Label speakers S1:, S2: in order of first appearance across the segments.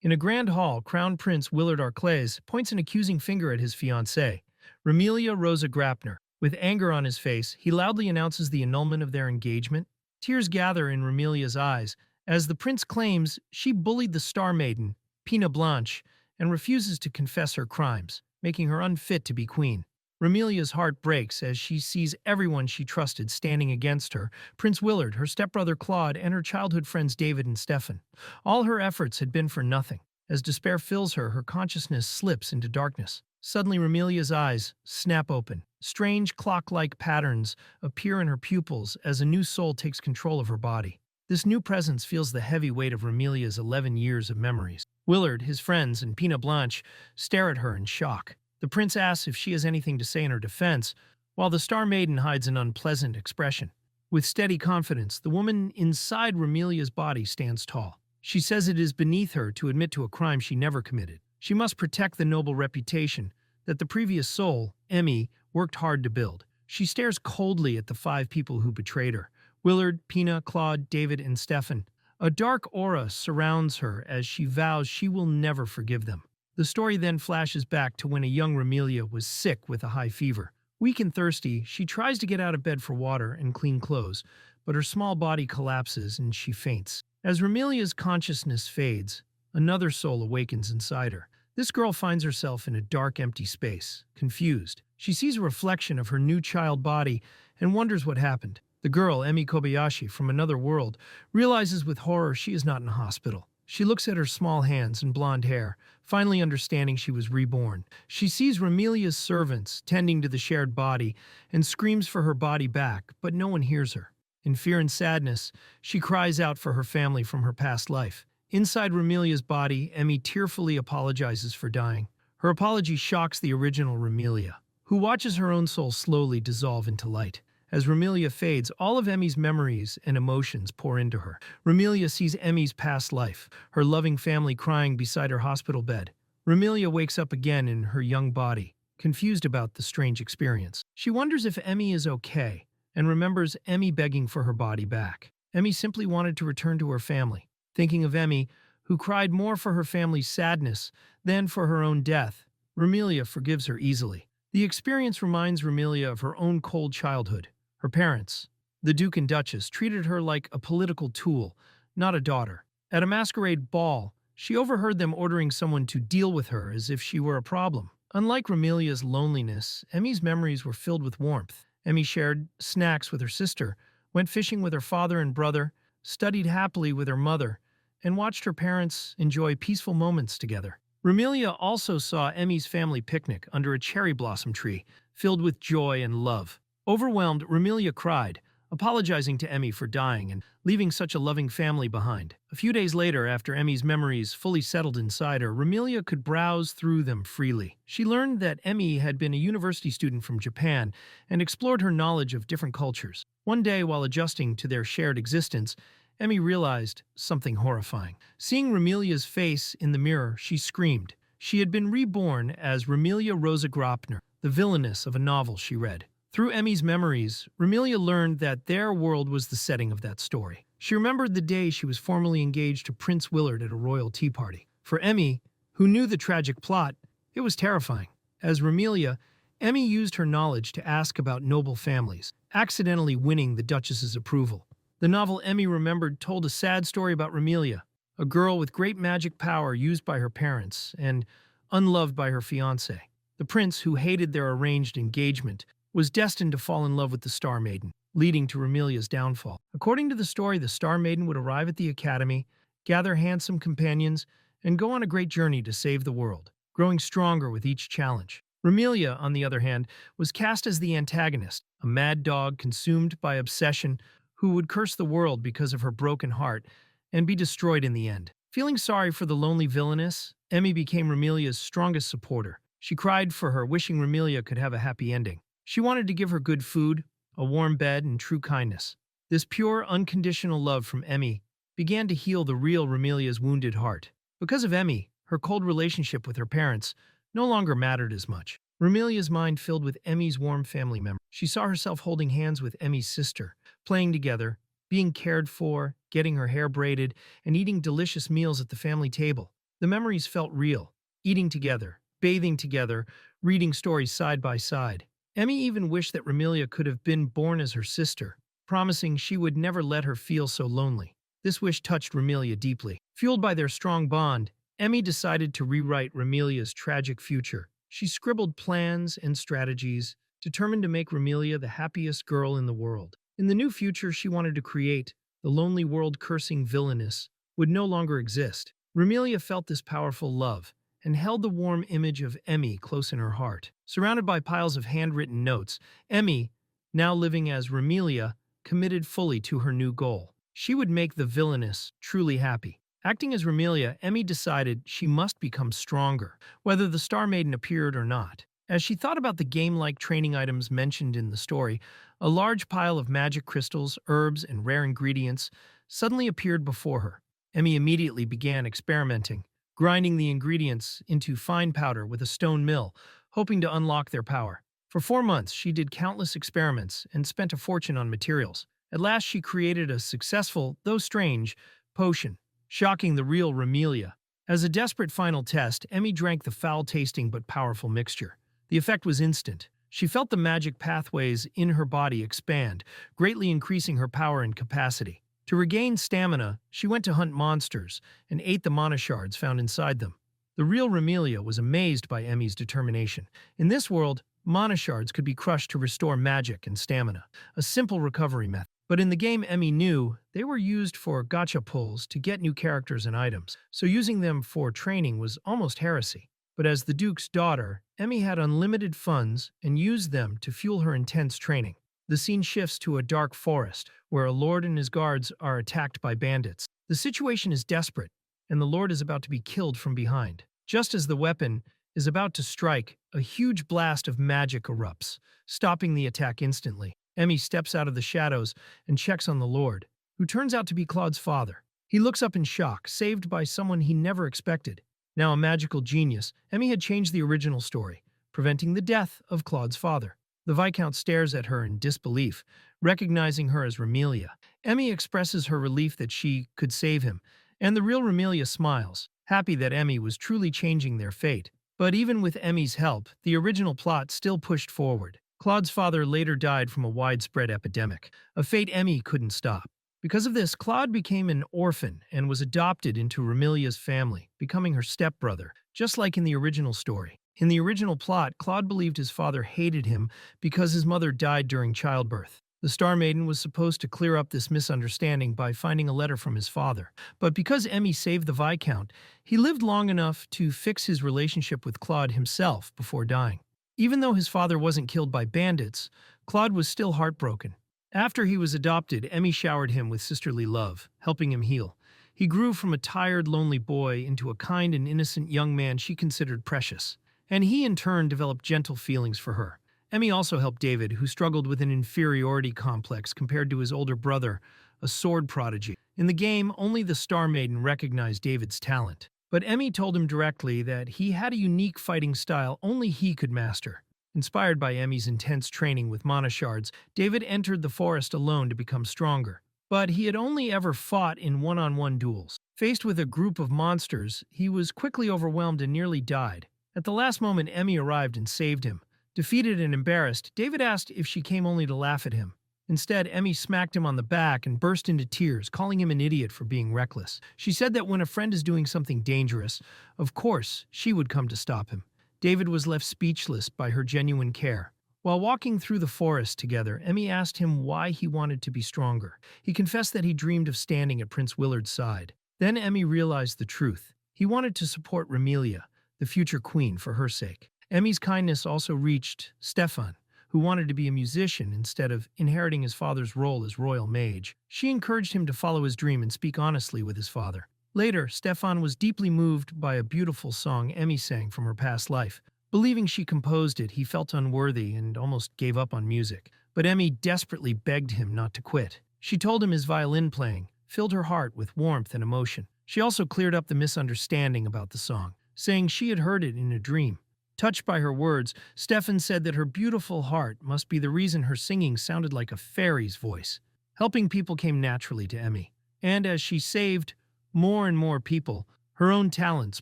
S1: In a grand hall, Crown Prince Willard Arclays points an accusing finger at his fiancée, Ramilia Rosa Grapner. With anger on his face, he loudly announces the annulment of their engagement. Tears gather in Ramilia's eyes as the prince claims she bullied the Star Maiden, Pina Blanche, and refuses to confess her crimes, making her unfit to be queen. Ramilia's heart breaks as she sees everyone she trusted standing against her: Prince Willard, her stepbrother Claude, and her childhood friends David and Stefan. All her efforts had been for nothing. As despair fills her, her consciousness slips into darkness. Suddenly, Ramilia's eyes snap open. Strange clock-like patterns appear in her pupils as a new soul takes control of her body. This new presence feels the heavy weight of Ramilia's 11 years of memories. Willard, his friends, and Pina Blanche stare at her in shock. The prince asks if she has anything to say in her defense, while the Star Maiden hides an unpleasant expression. With steady confidence, the woman inside Ramilia's body stands tall. She says it is beneath her to admit to a crime she never committed. She must protect the noble reputation that the previous soul, Emmy, worked hard to build. She stares coldly at the 5 people who betrayed her: Willard, Pina, Claude, David, and Stefan. A dark aura surrounds her as she vows she will never forgive them. The story then flashes back to when a young Ramilia was sick with a high fever. Weak and thirsty, she tries to get out of bed for water and clean clothes, but her small body collapses and she faints. As Ramilia's consciousness fades, another soul awakens inside her. This girl finds herself in a dark, empty space, confused. She sees a reflection of her new child body and wonders what happened. The girl, Emi Kobayashi, from another world, realizes with horror she is not in a hospital. She looks at her small hands and blonde hair, finally understanding she was reborn. She sees Ramilia's servants tending to the shared body and screams for her body back, but no one hears her. In fear and sadness, she cries out for her family from her past life. Inside Ramilia's body, Emmy tearfully apologizes for dying. Her apology shocks the original Ramilia, who watches her own soul slowly dissolve into light. As Ramilia fades, all of Emmy's memories and emotions pour into her. Ramilia sees Emmy's past life, her loving family crying beside her hospital bed. Ramilia wakes up again in her young body, confused about the strange experience. She wonders if Emmy is okay, and remembers Emmy begging for her body back. Emmy simply wanted to return to her family. Thinking of Emmy, who cried more for her family's sadness than for her own death, Ramilia forgives her easily. The experience reminds Ramilia of her own cold childhood. Her parents, the Duke and Duchess, treated her like a political tool, not a daughter. At a masquerade ball, she overheard them ordering someone to deal with her as if she were a problem. Unlike Ramilia's loneliness, Emmy's memories were filled with warmth. Emmy shared snacks with her sister, went fishing with her father and brother, studied happily with her mother, and watched her parents enjoy peaceful moments together. Ramilia also saw Emmy's family picnic under a cherry blossom tree, filled with joy and love. Overwhelmed, Ramilia cried, apologizing to Emmy for dying and leaving such a loving family behind. A few days later, after Emmy's memories fully settled inside her, Ramilia could browse through them freely. She learned that Emmy had been a university student from Japan and explored her knowledge of different cultures. One day, while adjusting to their shared existence, Emmy realized something horrifying. Seeing Ramilia's face in the mirror, she screamed. She had been reborn as Ramilia Rosa Grapner, the villainess of a novel she read. Through Emmy's memories, Ramilia learned that their world was the setting of that story. She remembered the day she was formally engaged to Prince Willard at a royal tea party. For Emmy, who knew the tragic plot, it was terrifying. As Ramilia, Emmy used her knowledge to ask about noble families, accidentally winning the Duchess's approval. The novel Emmy remembered told a sad story about Ramilia, a girl with great magic power used by her parents and unloved by her fiancé. The prince, who hated their arranged engagement, was destined to fall in love with the Star Maiden, leading to Ramilia's downfall. According to the story, the Star Maiden would arrive at the academy, gather handsome companions, and go on a great journey to save the world, growing stronger with each challenge. Ramilia, on the other hand, was cast as the antagonist, a mad dog consumed by obsession who would curse the world because of her broken heart and be destroyed in the end. Feeling sorry for the lonely villainess, Emmy became Ramilia's strongest supporter. She cried for her, wishing Ramilia could have a happy ending. She wanted to give her good food, a warm bed, and true kindness. This pure, unconditional love from Emmy began to heal the real Ramilia's wounded heart. Because of Emmy, her cold relationship with her parents no longer mattered as much. Ramilia's mind filled with Emmy's warm family memories. She saw herself holding hands with Emmy's sister, playing together, being cared for, getting her hair braided, and eating delicious meals at the family table. The memories felt real, eating together, bathing together, reading stories side by side. Emmy even wished that Ramilia could have been born as her sister, promising she would never let her feel so lonely. This wish touched Ramilia deeply. Fueled by their strong bond, Emmy decided to rewrite Ramilia's tragic future. She scribbled plans and strategies, determined to make Ramilia the happiest girl in the world. In the new future she wanted to create, the lonely world cursing Villainess would no longer exist. Ramilia felt this powerful love and held the warm image of Emmy close in her heart. Surrounded by piles of handwritten notes, Emmy, now living as Ramilia, committed fully to her new goal. She would make the Villainess truly happy. Acting as Ramilia, Emmy decided she must become stronger, whether the Star Maiden appeared or not. As she thought about the game-like training items mentioned in the story, a large pile of magic crystals, herbs, and rare ingredients suddenly appeared before her. Emmy immediately began experimenting, grinding the ingredients into fine powder with a stone mill, hoping to unlock their power. For 4 months, she did countless experiments and spent a fortune on materials. At last, she created a successful, though strange, potion, shocking the real Ramilia. As a desperate final test, Emmy drank the foul-tasting but powerful mixture. The effect was instant. She felt the magic pathways in her body expand, greatly increasing her power and capacity. To regain stamina, she went to hunt monsters and ate the mana shards found inside them. The real Ramilia was amazed by Emmy's determination. In this world, mana shards could be crushed to restore magic and stamina, a simple recovery method. But in the game, Emmy knew they were used for gacha pulls to get new characters and items, so using them for training was almost heresy. But as the Duke's daughter, Emmy had unlimited funds and used them to fuel her intense training. The scene shifts to a dark forest, where a lord and his guards are attacked by bandits. The situation is desperate, and the lord is about to be killed from behind. Just as the weapon is about to strike, a huge blast of magic erupts, stopping the attack instantly. Emmy steps out of the shadows and checks on the lord, who turns out to be Claude's father. He looks up in shock, saved by someone he never expected. Now a magical genius, Emmy had changed the original story, preventing the death of Claude's father. The Viscount stares at her in disbelief, recognizing her as Ramilia. Emmy expresses her relief that she could save him, and the real Ramilia smiles, happy that Emmy was truly changing their fate. But even with Emmy's help, the original plot still pushed forward. Claude's father later died from a widespread epidemic, a fate Emmy couldn't stop. Because of this, Claude became an orphan and was adopted into Ramilia's family, becoming her stepbrother, just like in the original story. In the original plot, Claude believed his father hated him because his mother died during childbirth. The Star Maiden was supposed to clear up this misunderstanding by finding a letter from his father. But because Emmy saved the Viscount, he lived long enough to fix his relationship with Claude himself before dying. Even though his father wasn't killed by bandits, Claude was still heartbroken. After he was adopted, Emmy showered him with sisterly love, helping him heal. He grew from a tired, lonely boy into a kind and innocent young man she considered precious. And he, in turn, developed gentle feelings for her. Emmy also helped David, who struggled with an inferiority complex compared to his older brother, a sword prodigy. In the game, only the Star Maiden recognized David's talent. But Emmy told him directly that he had a unique fighting style only he could master. Inspired by Emmy's intense training with mana shards, David entered the forest alone to become stronger. But he had only ever fought in one-on-one duels. Faced with a group of monsters, he was quickly overwhelmed and nearly died. At the last moment, Emmy arrived and saved him. Defeated and embarrassed, David asked if she came only to laugh at him. Instead, Emmy smacked him on the back and burst into tears, calling him an idiot for being reckless. She said that when a friend is doing something dangerous, of course, she would come to stop him. David was left speechless by her genuine care. While walking through the forest together, Emmy asked him why he wanted to be stronger. He confessed that he dreamed of standing at Prince Willard's side. Then Emmy realized the truth. He wanted to support Ramilia, the future queen, for her sake. Emmy's kindness also reached Stefan, who wanted to be a musician instead of inheriting his father's role as royal mage. She encouraged him to follow his dream and speak honestly with his father. Later, Stefan was deeply moved by a beautiful song Emmy sang from her past life. Believing she composed it, he felt unworthy and almost gave up on music. But Emmy desperately begged him not to quit. She told him his violin playing filled her heart with warmth and emotion. She also cleared up the misunderstanding about the song, saying she had heard it in a dream. Touched by her words, Stefan said that her beautiful heart must be the reason her singing sounded like a fairy's voice. Helping people came naturally to Emmy, and as she saved more and more people, Her own talents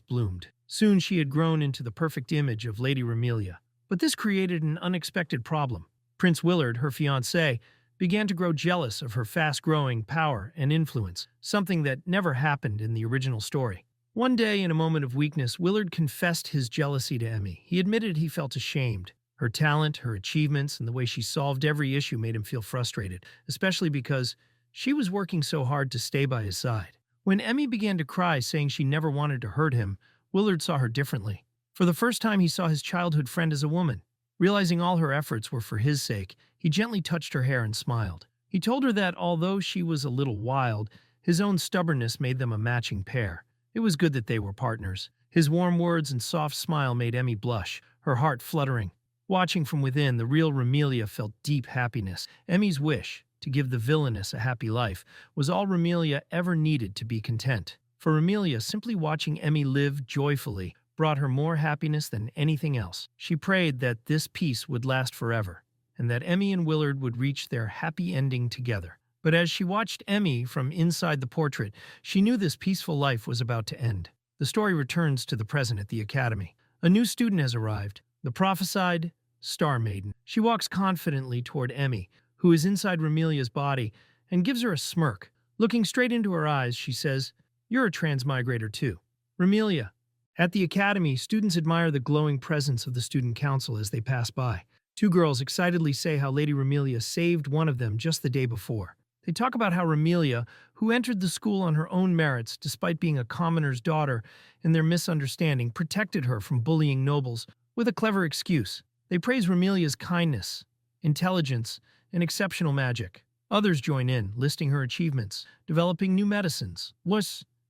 S1: bloomed. Soon she had grown into the perfect image of Lady Ramilia. But this created an unexpected problem. Prince Willard, her fiancé, began to grow jealous of her fast-growing power and influence, something that never happened in the original story. One day, in a moment of weakness, Willard confessed his jealousy to Emmy. He admitted he felt ashamed. Her talent, her achievements, and the way she solved every issue made him feel frustrated, especially because she was working so hard to stay by his side. When Emmy began to cry, saying she never wanted to hurt him, Willard saw her differently. For the first time, he saw his childhood friend as a woman. Realizing all her efforts were for his sake, he gently touched her hair and smiled. He told her that although she was a little wild, his own stubbornness made them a matching pair. It was good that they were partners. His warm words and soft smile made Emmy blush, her heart fluttering. Watching from within, the real Ramilia felt deep happiness. Emmy's wish, to give the Villainess a happy life, was all Ramilia ever needed to be content. For Ramilia, simply watching Emmy live joyfully brought her more happiness than anything else. She prayed that this peace would last forever, and that Emmy and Willard would reach their happy ending together. But as she watched Emmy from inside the portrait, she knew this peaceful life was about to end. The story returns to the present at the academy. A new student has arrived, the prophesied Star Maiden. She walks confidently toward Emmy, who is inside Ramilia's body, and gives her a smirk. Looking straight into her eyes, she says, "You're a transmigrator too." Ramilia. At the academy, students admire the glowing presence of the student council as they pass by. Two girls excitedly say how Lady Ramilia saved one of them just the day before. They talk about how Ramilia, who entered the school on her own merits despite being a commoner's daughter, in their misunderstanding, protected her from bullying nobles with a clever excuse. They praise Ramilia's kindness, intelligence, and exceptional magic. Others join in, listing her achievements, developing new medicines,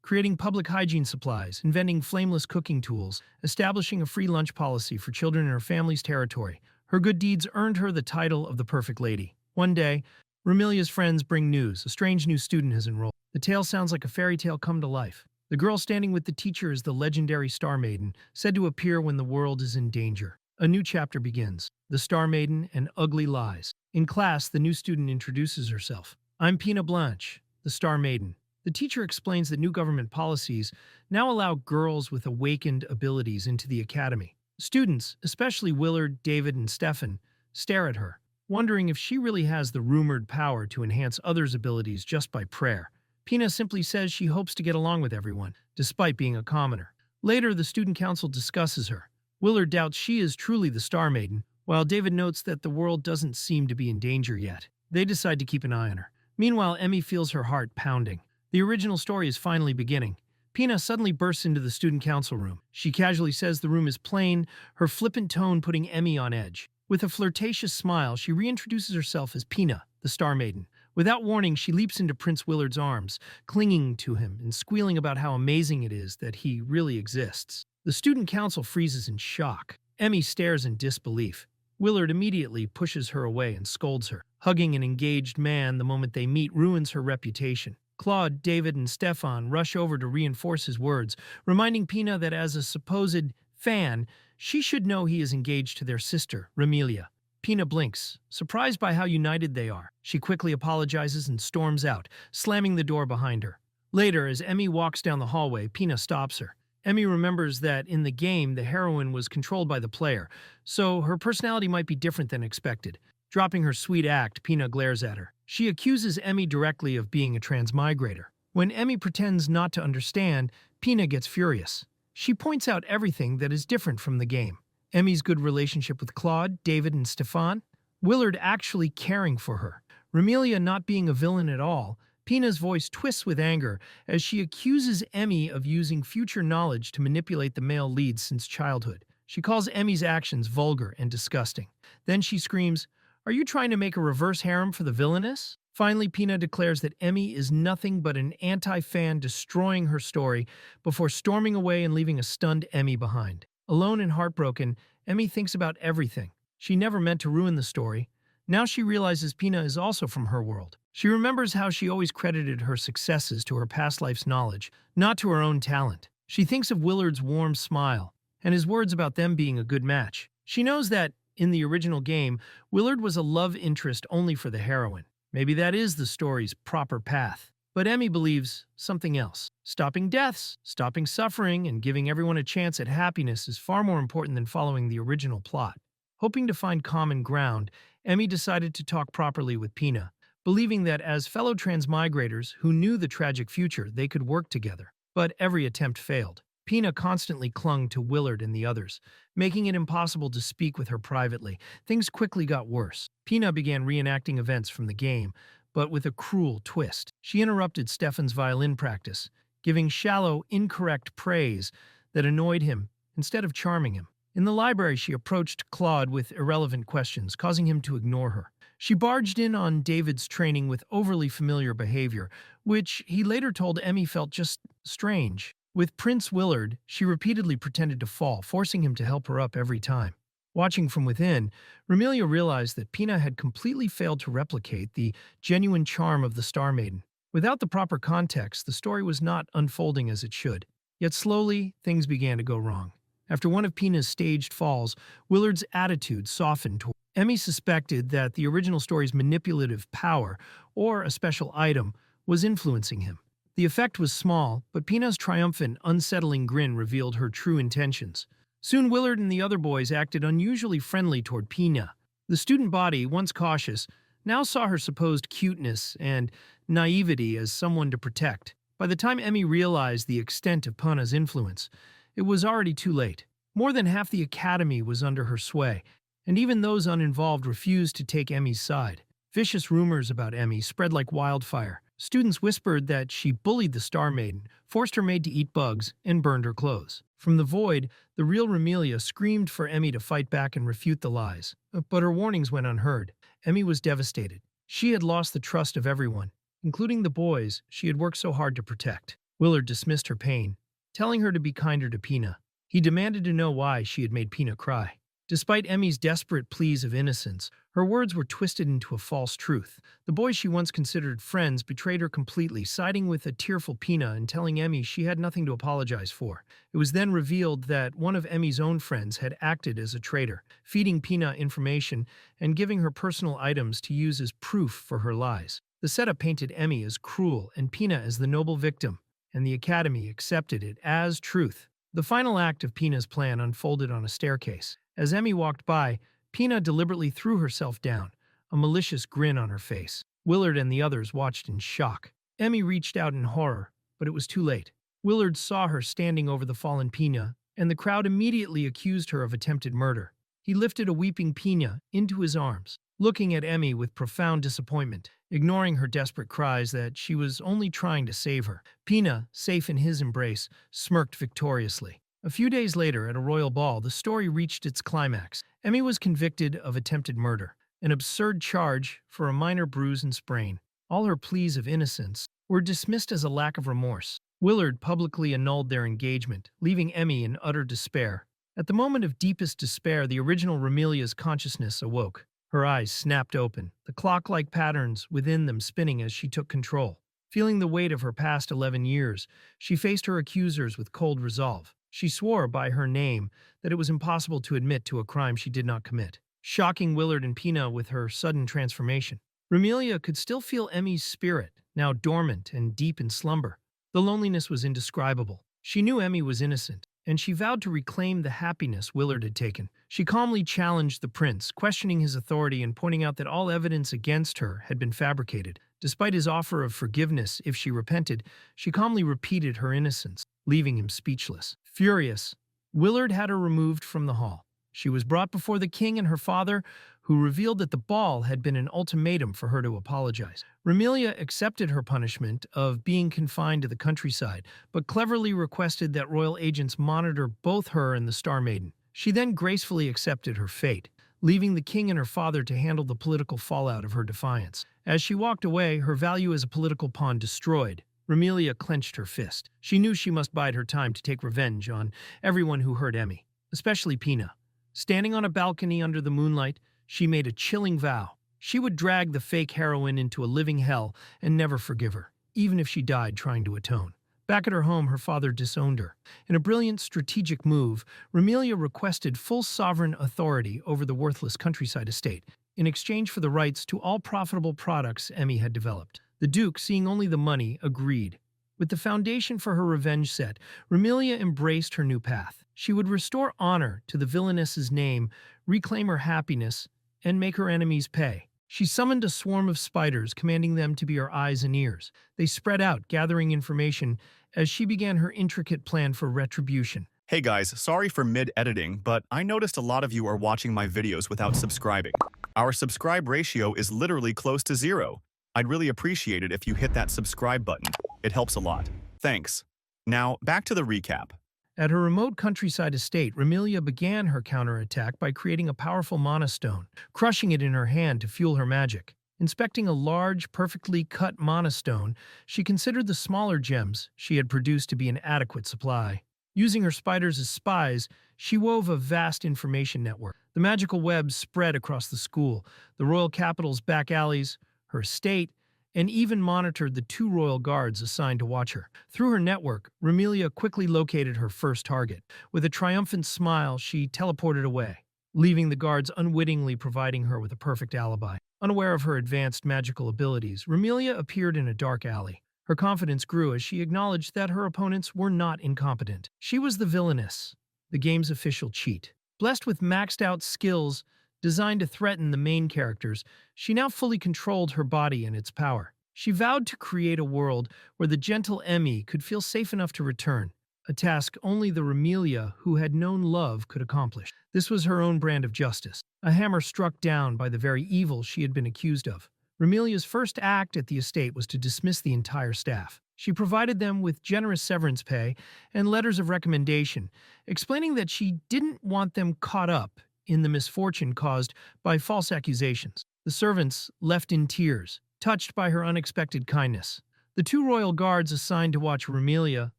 S1: creating public hygiene supplies, inventing flameless cooking tools, establishing a free lunch policy for children in her family's territory. Her good deeds earned her the title of the Perfect Lady. One day, Ramilia's friends bring news. A strange new student has enrolled. The tale sounds like a fairy tale come to life. The girl standing with the teacher is the legendary Star Maiden, said to appear when the world is in danger. A new chapter begins. The Star Maiden and Ugly Lies. In class, the new student introduces herself. "I'm Pina Blanche, the Star Maiden." The teacher explains that new government policies now allow girls with awakened abilities into the academy. Students, especially Willard, David, and Stefan, stare at her, wondering if she really has the rumored power to enhance others' abilities just by prayer. Pina simply says she hopes to get along with everyone, despite being a commoner. Later, the student council discusses her. Willard doubts she is truly the Star Maiden, while David notes that the world doesn't seem to be in danger yet. They decide to keep an eye on her. Meanwhile, Emmy feels her heart pounding. The original story is finally beginning. Pina suddenly bursts into the student council room. She casually says the room is plain, her flippant tone putting Emmy on edge. With a flirtatious smile, she reintroduces herself as Pina, the Star Maiden. Without warning, she leaps into Prince Willard's arms, clinging to him and squealing about how amazing it is that he really exists. The student council freezes in shock. Emmy stares in disbelief. Willard immediately pushes her away and scolds her. Hugging an engaged man the moment they meet ruins her reputation. Claude, David, and Stefan rush over to reinforce his words, reminding Pina that as a supposed fan, she should know he is engaged to their sister, Ramilia. Pina blinks, surprised by how united they are. She quickly apologizes and storms out, slamming the door behind her. Later, as Emmy walks down the hallway, Pina stops her. Emmy remembers that in the game, the heroine was controlled by the player, so her personality might be different than expected. Dropping her sweet act, Pina glares at her. She accuses Emmy directly of being a transmigrator. When Emmy pretends not to understand, Pina gets furious. She points out everything that is different from the game. Emmy's good relationship with Claude, David, and Stefan, Willard actually caring for her, Ramilia not being a villain at all. Pina's voice twists with anger as she accuses Emmy of using future knowledge to manipulate the male leads since childhood. She calls Emmy's actions vulgar and disgusting. Then she screams, "Are you trying to make a reverse harem for the Villainess?" Finally, Pina declares that Emmy is nothing but an anti-fan destroying her story before storming away and leaving a stunned Emmy behind. Alone and heartbroken, Emmy thinks about everything. She never meant to ruin the story. Now she realizes Pina is also from her world. She remembers how she always credited her successes to her past life's knowledge, not to her own talent. She thinks of Willard's warm smile and his words about them being a good match. She knows that, in the original game, Willard was a love interest only for the heroine. Maybe that is the story's proper path. But Emmy believes something else. Stopping deaths, stopping suffering, and giving everyone a chance at happiness is far more important than following the original plot. Hoping to find common ground, Emmy decided to talk properly with Pina, believing that as fellow transmigrators who knew the tragic future, they could work together. But every attempt failed. Pina constantly clung to Willard and the others, making it impossible to speak with her privately. Things quickly got worse. Pina began reenacting events from the game, but with a cruel twist. She interrupted Stefan's violin practice, giving shallow, incorrect praise that annoyed him instead of charming him. In the library, she approached Claude with irrelevant questions, causing him to ignore her. She barged in on David's training with overly familiar behavior, which he later told Emmy felt just strange. With Prince Willard, she repeatedly pretended to fall, forcing him to help her up every time. Watching from within, Ramilia realized that Pina had completely failed to replicate the genuine charm of the Star Maiden. Without the proper context, the story was not unfolding as it should. Yet slowly, things began to go wrong. After one of Pina's staged falls, Willard's attitude softened toward Emmy suspected that the original story's manipulative power, or a special item, was influencing him. The effect was small, but Pina's triumphant, unsettling grin revealed her true intentions. Soon Willard and the other boys acted unusually friendly toward Pina. The student body, once cautious, now saw her supposed cuteness and naivety as someone to protect. By the time Emmy realized the extent of Pina's influence, it was already too late. More than half the academy was under her sway, and even those uninvolved refused to take Emmy's side. Vicious rumors about Emmy spread like wildfire. Students whispered that she bullied the Star Maiden, forced her maid to eat bugs, and burned her clothes. From the void, the real Ramilia screamed for Emmy to fight back and refute the lies. But her warnings went unheard. Emmy was devastated. She had lost the trust of everyone, including the boys she had worked so hard to protect. Willard dismissed her pain, telling her to be kinder to Pina. He demanded to know why she had made Pina cry. Despite Emmy's desperate pleas of innocence, her words were twisted into a false truth. The boys she once considered friends betrayed her completely, siding with a tearful Pina and telling Emmy she had nothing to apologize for. It was then revealed that one of Emmy's own friends had acted as a traitor, feeding Pina information and giving her personal items to use as proof for her lies. The setup painted Emmy as cruel and Pina as the noble victim, and the Academy accepted it as truth. The final act of Pina's plan unfolded on a staircase. As Emmy walked by, Pina deliberately threw herself down, a malicious grin on her face. Willard and the others watched in shock. Emmy reached out in horror, but it was too late. Willard saw her standing over the fallen Pina, and the crowd immediately accused her of attempted murder. He lifted a weeping Pina into his arms, looking at Emmy with profound disappointment, ignoring her desperate cries that she was only trying to save her. Pina, safe in his embrace, smirked victoriously. A few days later, at a royal ball, the story reached its climax. Emmy was convicted of attempted murder, an absurd charge for a minor bruise and sprain. All her pleas of innocence were dismissed as a lack of remorse. Willard publicly annulled their engagement, leaving Emmy in utter despair. At the moment of deepest despair, the original Ramilia's consciousness awoke. Her eyes snapped open, the clock-like patterns within them spinning as she took control. Feeling the weight of her past 11 years, she faced her accusers with cold resolve. She swore by her name that it was impossible to admit to a crime she did not commit, shocking Willard and Pina with her sudden transformation. Ramilia could still feel Emmy's spirit, now dormant and deep in slumber. The loneliness was indescribable. She knew Emmy was innocent, and she vowed to reclaim the happiness Willard had taken. She calmly challenged the prince, questioning his authority and pointing out that all evidence against her had been fabricated. Despite his offer of forgiveness if she repented, she calmly repeated her innocence, leaving him speechless. Furious, Willard had her removed from the hall. She was brought before the king and her father, who revealed that the ball had been an ultimatum for her to apologize. Ramilia accepted her punishment of being confined to the countryside, but cleverly requested that royal agents monitor both her and the Star Maiden. She then gracefully accepted her fate, leaving the king and her father to handle the political fallout of her defiance. As she walked away, her value as a political pawn destroyed, Ramilia clenched her fist. She knew she must bide her time to take revenge on everyone who hurt Emmy, especially Pina. Standing on a balcony under the moonlight, she made a chilling vow. She would drag the fake heroine into a living hell and never forgive her, even if she died trying to atone. Back at her home, her father disowned her. In a brilliant strategic move, Ramilia requested full sovereign authority over the worthless countryside estate, in exchange for the rights to all profitable products Emmy had developed. The Duke, seeing only the money, agreed. With the foundation for her revenge set, Ramilia embraced her new path. She would restore honor to the Villainess's name, reclaim her happiness, and make her enemies pay. She summoned a swarm of spiders, commanding them to be her eyes and ears. They spread out, gathering information, as she began her intricate plan for retribution.
S2: Hey guys, sorry for mid-editing, but I noticed a lot of you are watching my videos without subscribing. Our subscribe ratio is literally close to 0. I'd really appreciate it if you hit that subscribe button. It helps a lot. Thanks. Now, back to the recap.
S1: At her remote countryside estate, Ramilia began her counterattack by creating a powerful mana stone, crushing it in her hand to fuel her magic. Inspecting a large, perfectly cut mana stone, she considered the smaller gems she had produced to be an adequate supply. Using her spiders as spies, she wove a vast information network. The magical web spread across the school, the royal capital's back alleys, her estate, and even monitored the 2 royal guards assigned to watch her. Through her network, Ramilia quickly located her first target. With a triumphant smile, she teleported away, leaving the guards unwittingly providing her with a perfect alibi. Unaware of her advanced magical abilities, Ramilia appeared in a dark alley. Her confidence grew as she acknowledged that her opponents were not incompetent. She was the Villainess, the game's official cheat. Blessed with maxed-out skills designed to threaten the main characters, she now fully controlled her body and its power. She vowed to create a world where the gentle Emmy could feel safe enough to return, a task only the Ramilia who had known love could accomplish. This was her own brand of justice, a hammer struck down by the very evil she had been accused of. Ramilia's first act at the estate was to dismiss the entire staff. She provided them with generous severance pay and letters of recommendation, explaining that she didn't want them caught up in the misfortune caused by false accusations. The servants left in tears, touched by her unexpected kindness. The 2 royal guards assigned to watch Ramilia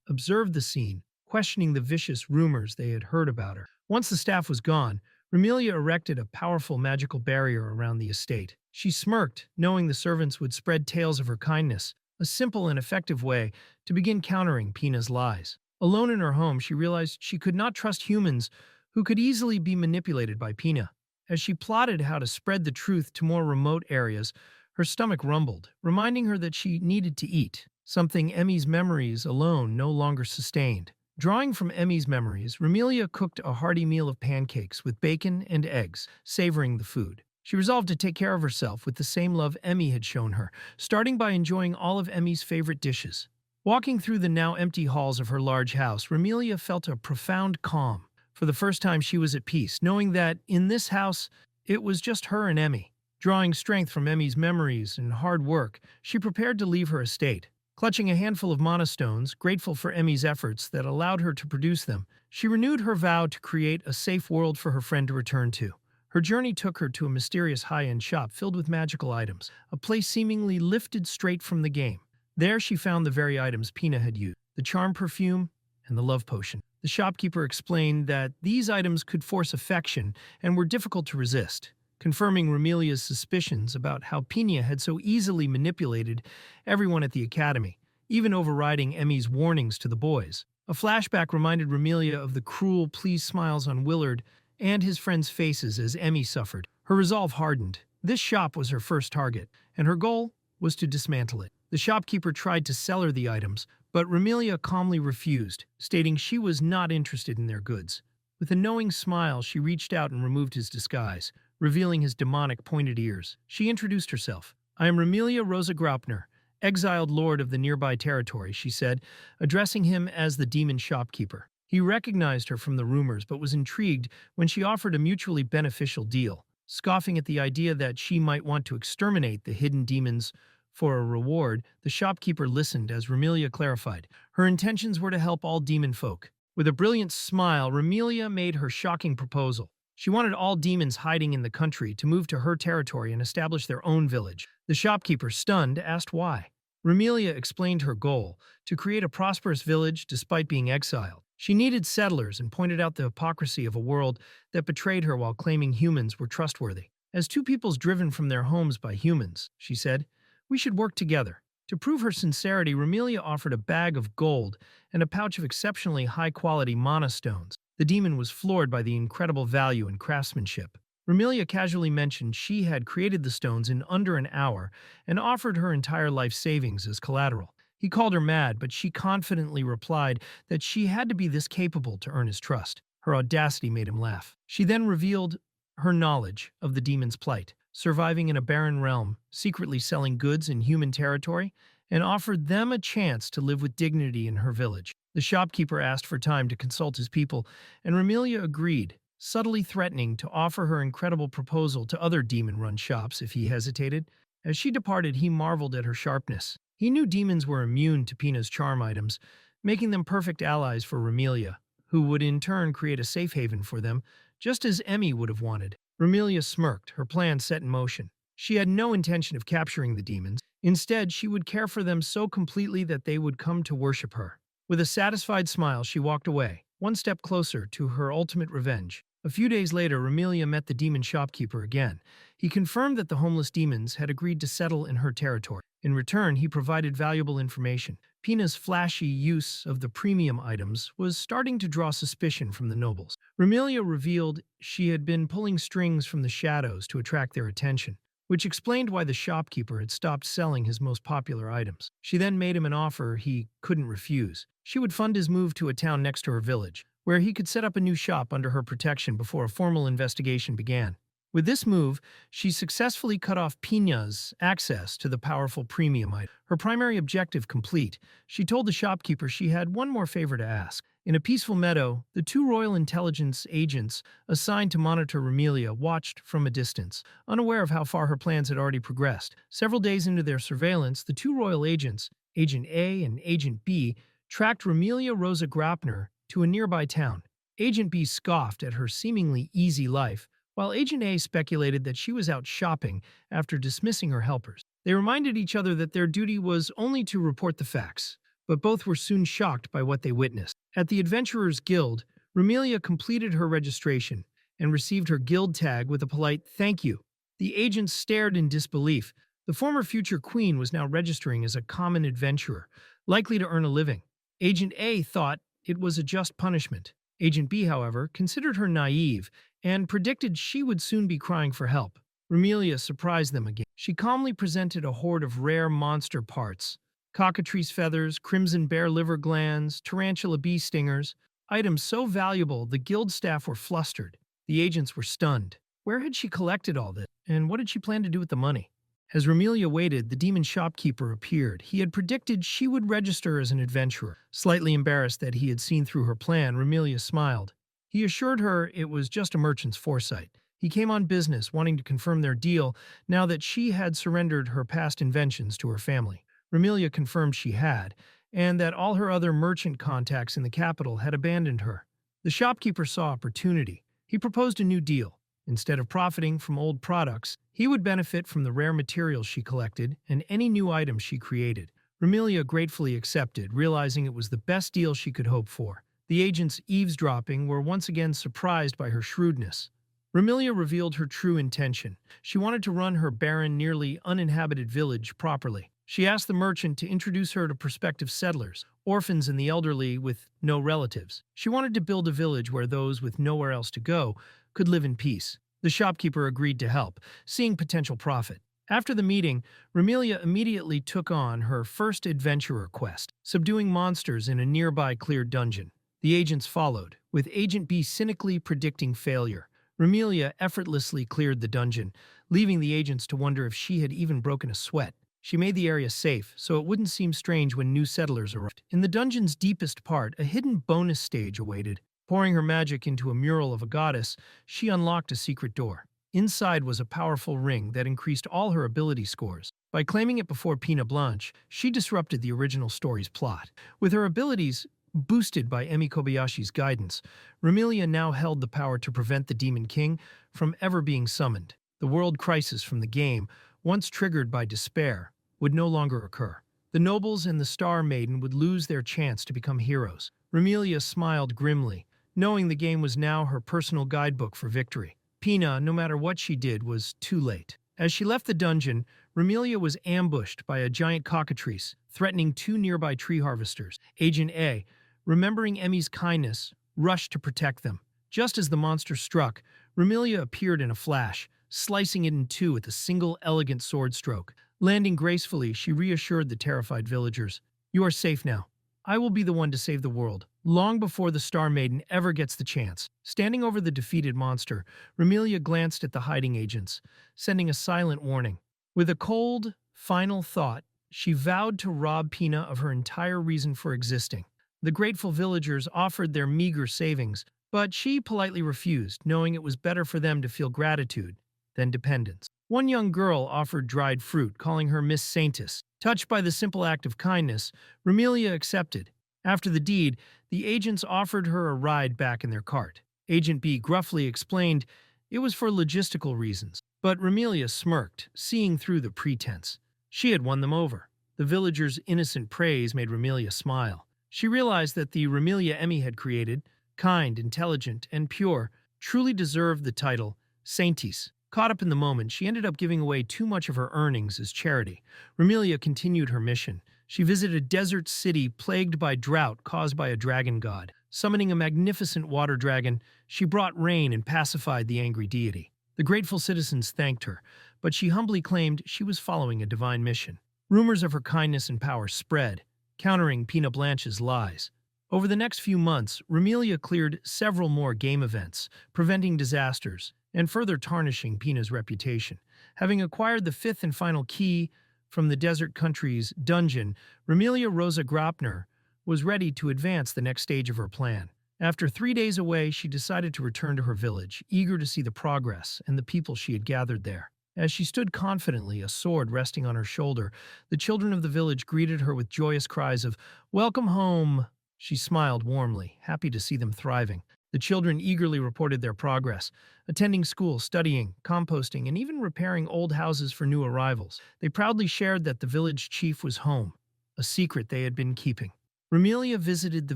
S1: observed the scene, questioning the vicious rumors they had heard about her. Once the staff was gone, Ramilia erected a powerful magical barrier around the estate. She smirked, knowing the servants would spread tales of her kindness, a simple and effective way to begin countering Pina's lies. Alone in her home, she realized she could not trust humans who could easily be manipulated by Pina. As she plotted how to spread the truth to more remote areas, her stomach rumbled, reminding her that she needed to eat, something Emmy's memories alone no longer sustained. Drawing from Emmy's memories, Ramilia cooked a hearty meal of pancakes with bacon and eggs, savoring the food. She resolved to take care of herself with the same love Emmy had shown her, starting by enjoying all of Emmy's favorite dishes. Walking through the now empty halls of her large house, Ramilia felt a profound calm. For the first time, she was at peace, knowing that in this house, it was just her and Emmy. Drawing strength from Emmy's memories and hard work, she prepared to leave her estate. Clutching a handful of mana stones, grateful for Emmy's efforts that allowed her to produce them, she renewed her vow to create a safe world for her friend to return to. Her journey took her to a mysterious high-end shop filled with magical items, a place seemingly lifted straight from the game. There she found the very items Pina had used, the charm perfume and the love potion. The shopkeeper explained that these items could force affection and were difficult to resist, confirming Ramilia's suspicions about how Pina had so easily manipulated everyone at the academy, even overriding Emmy's warnings to the boys. A flashback reminded Ramilia of the cruel pleased smiles on Willard and his friends' faces as Emmy suffered. Her resolve hardened. This shop was her first target, and her goal was to dismantle it. The shopkeeper tried to sell her the items, but Ramilia calmly refused, stating she was not interested in their goods. With a knowing smile, she reached out and removed his disguise, revealing his demonic pointed ears. She introduced herself. "I am Ramilia Rosa Graupner, exiled lord of the nearby territory," she said, addressing him as the demon shopkeeper. He recognized her from the rumors but was intrigued when she offered a mutually beneficial deal, scoffing at the idea that she might want to exterminate the hidden demons for a reward. The shopkeeper listened as Ramilia clarified. Her intentions were to help all demon folk. With a brilliant smile, Ramilia made her shocking proposal. She wanted all demons hiding in the country to move to her territory and establish their own village. The shopkeeper, stunned, asked why. Ramilia explained her goal, to create a prosperous village despite being exiled. She needed settlers and pointed out the hypocrisy of a world that betrayed her while claiming humans were trustworthy. "As 2 peoples driven from their homes by humans," she said, "we should work together." To prove her sincerity, Ramilia offered a bag of gold and a pouch of exceptionally high-quality mana stones. The demon was floored by the incredible value and craftsmanship. Ramilia casually mentioned she had created the stones in under an hour and offered her entire life savings as collateral. He called her mad, but she confidently replied that she had to be this capable to earn his trust. Her audacity made him laugh. She then revealed her knowledge of the demon's plight, surviving in a barren realm, secretly selling goods in human territory, and offered them a chance to live with dignity in her village. The shopkeeper asked for time to consult his people, and Ramilia agreed, subtly threatening to offer her incredible proposal to other demon-run shops if he hesitated. As she departed, he marveled at her sharpness. He knew demons were immune to Pina's charm items, making them perfect allies for Ramilia, who would in turn create a safe haven for them, just as Emmy would have wanted. Ramilia smirked, her plan set in motion. She had no intention of capturing the demons. Instead, she would care for them so completely that they would come to worship her. With a satisfied smile, she walked away, one step closer to her ultimate revenge. A few days later, Ramilia met the demon shopkeeper again. He confirmed that the homeless demons had agreed to settle in her territory. In return, he provided valuable information. Pina's flashy use of the premium items was starting to draw suspicion from the nobles. Ramilia revealed she had been pulling strings from the shadows to attract their attention, which explained why the shopkeeper had stopped selling his most popular items. She then made him an offer he couldn't refuse. She would fund his move to a town next to her village, where he could set up a new shop under her protection before a formal investigation began. With this move, she successfully cut off Pina's access to the powerful premium item. Her primary objective complete, she told the shopkeeper she had one more favor to ask. In a peaceful meadow, the two royal intelligence agents assigned to monitor Ramilia watched from a distance, unaware of how far her plans had already progressed. Several days into their surveillance, the two royal agents, Agent A and Agent B, tracked Ramilia Rosa Grapner to a nearby town. Agent B scoffed at her seemingly easy life, while Agent A speculated that she was out shopping after dismissing her helpers. They reminded each other that their duty was only to report the facts, but both were soon shocked by what they witnessed. At the Adventurers Guild, Ramilia completed her registration and received her guild tag with a polite "thank you." The agents stared in disbelief. The former future queen was now registering as a common adventurer, likely to earn a living. Agent A thought it was a just punishment. Agent B, however, considered her naive and predicted she would soon be crying for help. Ramilia surprised them again. She calmly presented a hoard of rare monster parts: cockatrice feathers, crimson bear liver glands, tarantula bee stingers, items so valuable the guild staff were flustered. The agents were stunned. Where had she collected all this, and what did she plan to do with the money? As Ramilia waited, the demon shopkeeper appeared. He had predicted she would register as an adventurer. Slightly embarrassed that he had seen through her plan, Ramilia smiled. He assured her it was just a merchant's foresight. He came on business, wanting to confirm their deal now that she had surrendered her past inventions to her family. Ramilia confirmed she had, and that all her other merchant contacts in the capital had abandoned her. The shopkeeper saw opportunity. He proposed a new deal. Instead of profiting from old products, he would benefit from the rare materials she collected and any new items she created. Ramilia gratefully accepted, realizing it was the best deal she could hope for. The agents eavesdropping were once again surprised by her shrewdness. Ramilia revealed her true intention. She wanted to run her barren, nearly uninhabited village properly. She asked the merchant to introduce her to prospective settlers, orphans and the elderly with no relatives. She wanted to build a village where those with nowhere else to go could live in peace. The shopkeeper agreed to help, seeing potential profit. After the meeting, Ramilia immediately took on her first adventurer quest, subduing monsters in a nearby cleared dungeon. The agents followed, with Agent B cynically predicting failure. Ramilia effortlessly cleared the dungeon, leaving the agents to wonder if she had even broken a sweat. She made the area safe, so it wouldn't seem strange when new settlers arrived. In the dungeon's deepest part, a hidden bonus stage awaited. Pouring her magic into a mural of a goddess, she unlocked a secret door. Inside was a powerful ring that increased all her ability scores. By claiming it before Pina Blanche, she disrupted the original story's plot. With her abilities boosted by Emi Kobayashi's guidance, Ramilia now held the power to prevent the Demon King from ever being summoned. The world crisis from the game, once triggered by despair, would no longer occur. The nobles and the Star Maiden would lose their chance to become heroes. Ramilia smiled grimly, knowing the game was now her personal guidebook for victory. Pina, no matter what she did, was too late. As she left the dungeon, Ramilia was ambushed by a giant cockatrice, threatening two nearby tree harvesters. Agent A, remembering Emmy's kindness, rushed to protect them. Just as the monster struck, Ramilia appeared in a flash, slicing it in two with a single elegant sword stroke. Landing gracefully, she reassured the terrified villagers. "You are safe now. I will be the one to save the world, long before the Star Maiden ever gets the chance." Standing over the defeated monster, Ramilia glanced at the hiding agents, sending a silent warning. With a cold, final thought, she vowed to rob Pina of her entire reason for existing. The grateful villagers offered their meager savings, but she politely refused, knowing it was better for them to feel gratitude than dependence. One young girl offered dried fruit, calling her Miss Saintess. Touched by the simple act of kindness, Ramilia accepted. After the deed, the agents offered her a ride back in their cart. Agent B gruffly explained it was for logistical reasons, but Ramilia smirked, seeing through the pretense. She had won them over. The villagers' innocent praise made Ramilia smile. She realized that the Ramilia Emmy had created, kind, intelligent, and pure, truly deserved the title Saintess. Caught up in the moment, she ended up giving away too much of her earnings as charity. Ramilia continued her mission. She visited a desert city plagued by drought caused by a dragon god. Summoning a magnificent water dragon, she brought rain and pacified the angry deity. The grateful citizens thanked her, but she humbly claimed she was following a divine mission. Rumors of her kindness and power spread, countering Pina Blanche's lies. Over the next few months, Ramilia cleared several more game events, preventing disasters and further tarnishing Pina's reputation. Having acquired the fifth and final key from the desert country's dungeon, Ramilia Rosa Grapner was ready to advance the next stage of her plan. After 3 days away, she decided to return to her village, eager to see the progress and the people she had gathered there. As she stood confidently, a sword resting on her shoulder, the children of the village greeted her with joyous cries of, "Welcome home!" She smiled warmly, happy to see them thriving. The children eagerly reported their progress, attending school, studying, composting, and even repairing old houses for new arrivals. They proudly shared that the village chief was home, a secret they had been keeping. Ramilia visited the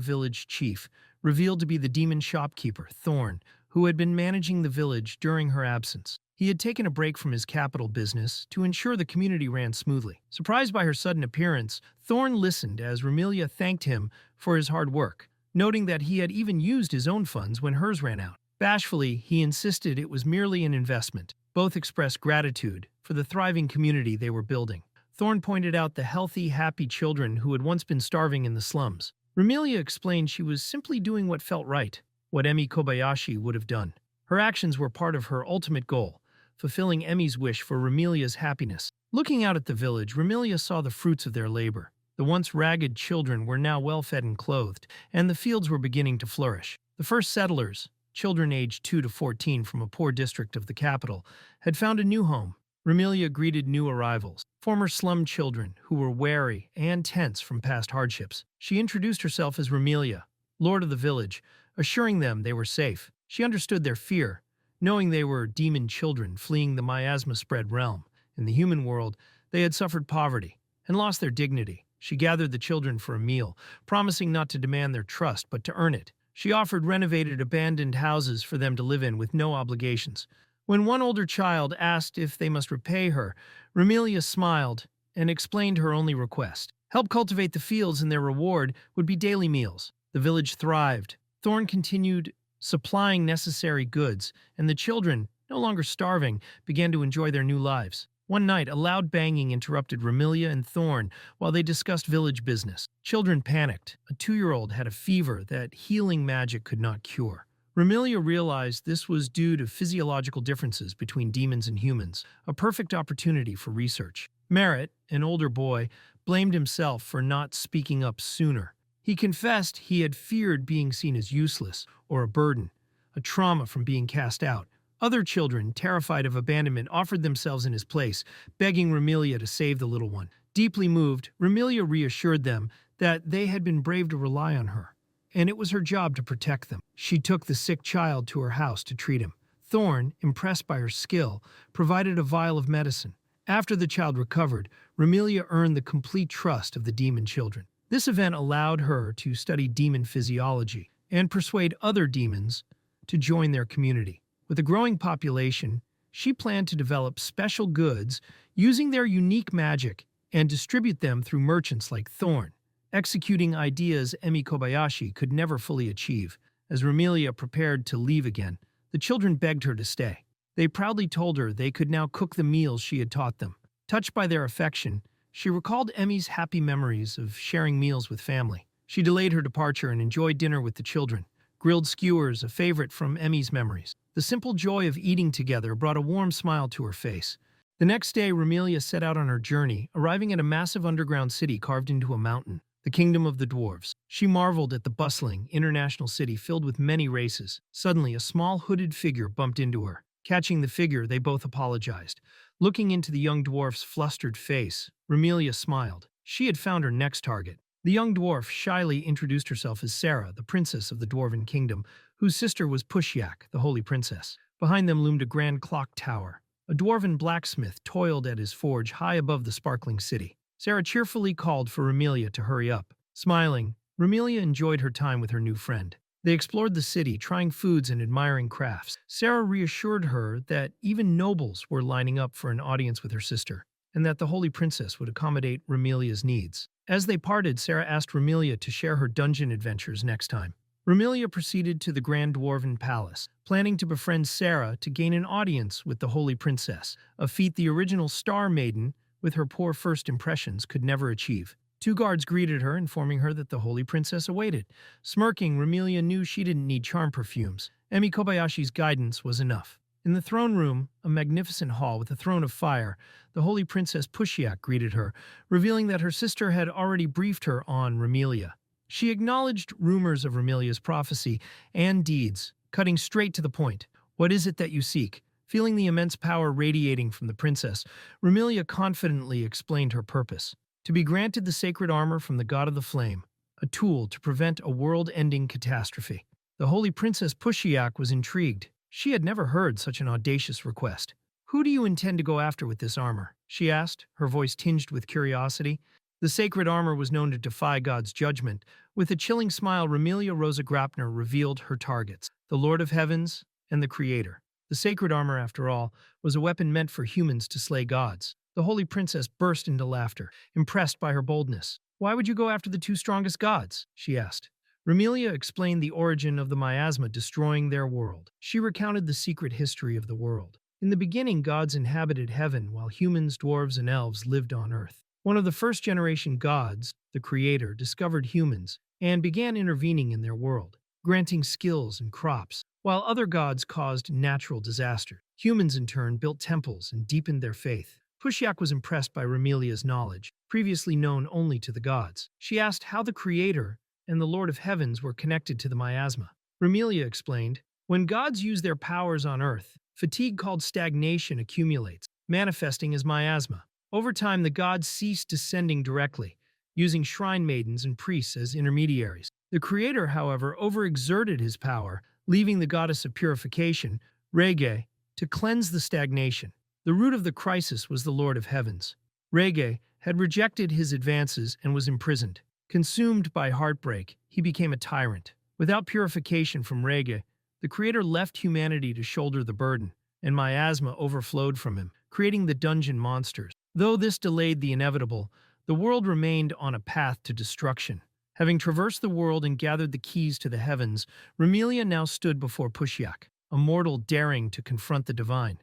S1: village chief, revealed to be the demon shopkeeper, Thorn, who had been managing the village during her absence. He had taken a break from his capital business to ensure the community ran smoothly. Surprised by her sudden appearance, Thorn listened as Ramilia thanked him for his hard work, noting that he had even used his own funds when hers ran out. Bashfully, he insisted it was merely an investment. Both expressed gratitude for the thriving community they were building. Thorn pointed out the healthy, happy children who had once been starving in the slums. Ramilia explained she was simply doing what felt right, what Emi Kobayashi would have done. Her actions were part of her ultimate goal, fulfilling Emi's wish for Ramilia's happiness. Looking out at the village, Ramilia saw the fruits of their labor. The once ragged children were now well-fed and clothed, and the fields were beginning to flourish. The first settlers, children aged 2 to 14 from a poor district of the capital, had found a new home. Ramilia greeted new arrivals, former slum children who were wary and tense from past hardships. She introduced herself as Ramilia, lord of the village, assuring them they were safe. She understood their fear, knowing they were demon children fleeing the miasma-spread realm. In the human world, they had suffered poverty and lost their dignity. She gathered the children for a meal, promising not to demand their trust but to earn it. She offered renovated abandoned houses for them to live in with no obligations. When one older child asked if they must repay her, Ramilia smiled and explained her only request. Help cultivate the fields, and their reward would be daily meals. The village thrived. Thorn continued supplying necessary goods, and the children, no longer starving, began to enjoy their new lives. One night, a loud banging interrupted Ramilia and Thorn while they discussed village business. Children panicked. A 2-year-old had a fever that healing magic could not cure. Ramilia realized this was due to physiological differences between demons and humans, a perfect opportunity for research. Merritt, an older boy, blamed himself for not speaking up sooner. He confessed he had feared being seen as useless or a burden, a trauma from being cast out. Other children, terrified of abandonment, offered themselves in his place, begging Ramilia to save the little one. Deeply moved, Ramilia reassured them that they had been brave to rely on her, and it was her job to protect them. She took the sick child to her house to treat him. Thorn, impressed by her skill, provided a vial of medicine. After the child recovered, Ramilia earned the complete trust of the demon children. This event allowed her to study demon physiology and persuade other demons to join their community. With a growing population, she planned to develop special goods using their unique magic and distribute them through merchants like Thorn, executing ideas Emi Kobayashi could never fully achieve. As Ramilia prepared to leave again, the children begged her to stay. They proudly told her they could now cook the meals she had taught them. Touched by their affection, she recalled Emmy's happy memories of sharing meals with family. She delayed her departure and enjoyed dinner with the children. Grilled skewers, a favorite from Emmy's memories. The simple joy of eating together brought a warm smile to her face. The next day, Ramilia set out on her journey, arriving at a massive underground city carved into a mountain, the Kingdom of the Dwarves. She marveled at the bustling, international city filled with many races. Suddenly, a small hooded figure bumped into her. Catching the figure, they both apologized. Looking into the young dwarf's flustered face, Ramilia smiled. She had found her next target. The young dwarf shyly introduced herself as Sarah, the princess of the Dwarven Kingdom, whose sister was Pushyak, the holy princess. Behind them loomed a grand clock tower. A dwarven blacksmith toiled at his forge high above the sparkling city. Sarah cheerfully called for Ramilia to hurry up. Smiling, Ramilia enjoyed her time with her new friend. They explored the city, trying foods and admiring crafts. Sarah reassured her that even nobles were lining up for an audience with her sister, and that the holy princess would accommodate Ramilia's needs. As they parted, Sarah asked Ramilia to share her dungeon adventures next time. Ramilia proceeded to the Grand Dwarven Palace, planning to befriend Sarah to gain an audience with the Holy Princess, a feat the original Star Maiden, with her poor first impressions, could never achieve. Two guards greeted her, informing her that the Holy Princess awaited. Smirking, Ramilia knew she didn't need charm perfumes. Emi Kobayashi's guidance was enough. In the throne room, a magnificent hall with a throne of fire, the Holy Princess Pushyak greeted her, revealing that her sister had already briefed her on Ramilia. She acknowledged rumors of Ramilia's prophecy and deeds, cutting straight to the point. "What is it that you seek?" Feeling the immense power radiating from the princess, Ramilia confidently explained her purpose. To be granted the sacred armor from the god of the flame, a tool to prevent a world-ending catastrophe. The Holy Princess Pushyak was intrigued. She had never heard such an audacious request. "Who do you intend to go after with this armor?" she asked, her voice tinged with curiosity. The sacred armor was known to defy God's judgment. With a chilling smile, Ramilia Rosa Grapner revealed her targets: the Lord of Heavens and the Creator. The sacred armor, after all, was a weapon meant for humans to slay gods. The holy princess burst into laughter, impressed by her boldness. "Why would you go after the two strongest gods?" she asked. Ramilia explained the origin of the miasma destroying their world. She recounted the secret history of the world. In the beginning, gods inhabited heaven, while humans, dwarves, and elves lived on earth. One of the first-generation gods, the Creator, discovered humans and began intervening in their world, granting skills and crops, while other gods caused natural disasters. Humans, in turn, built temples and deepened their faith. Pushyak was impressed by Ramilia's knowledge, previously known only to the gods. She asked how the Creator and the Lord of Heavens were connected to the miasma. Ramilia explained, "When gods use their powers on earth, fatigue called stagnation accumulates, manifesting as miasma. Over time, the gods ceased descending directly, using shrine maidens and priests as intermediaries. The Creator, however, overexerted his power, leaving the goddess of purification, Rege, to cleanse the stagnation. The root of the crisis was the Lord of Heavens. Rege had rejected his advances and was imprisoned. Consumed by heartbreak, he became a tyrant. Without purification from Rege, the Creator left humanity to shoulder the burden, and miasma overflowed from him, creating the dungeon monsters. Though this delayed the inevitable, the world remained on a path to destruction. Having traversed the world and gathered the keys to the heavens, Ramilia now stood before Pushyak, a mortal daring to confront the divine.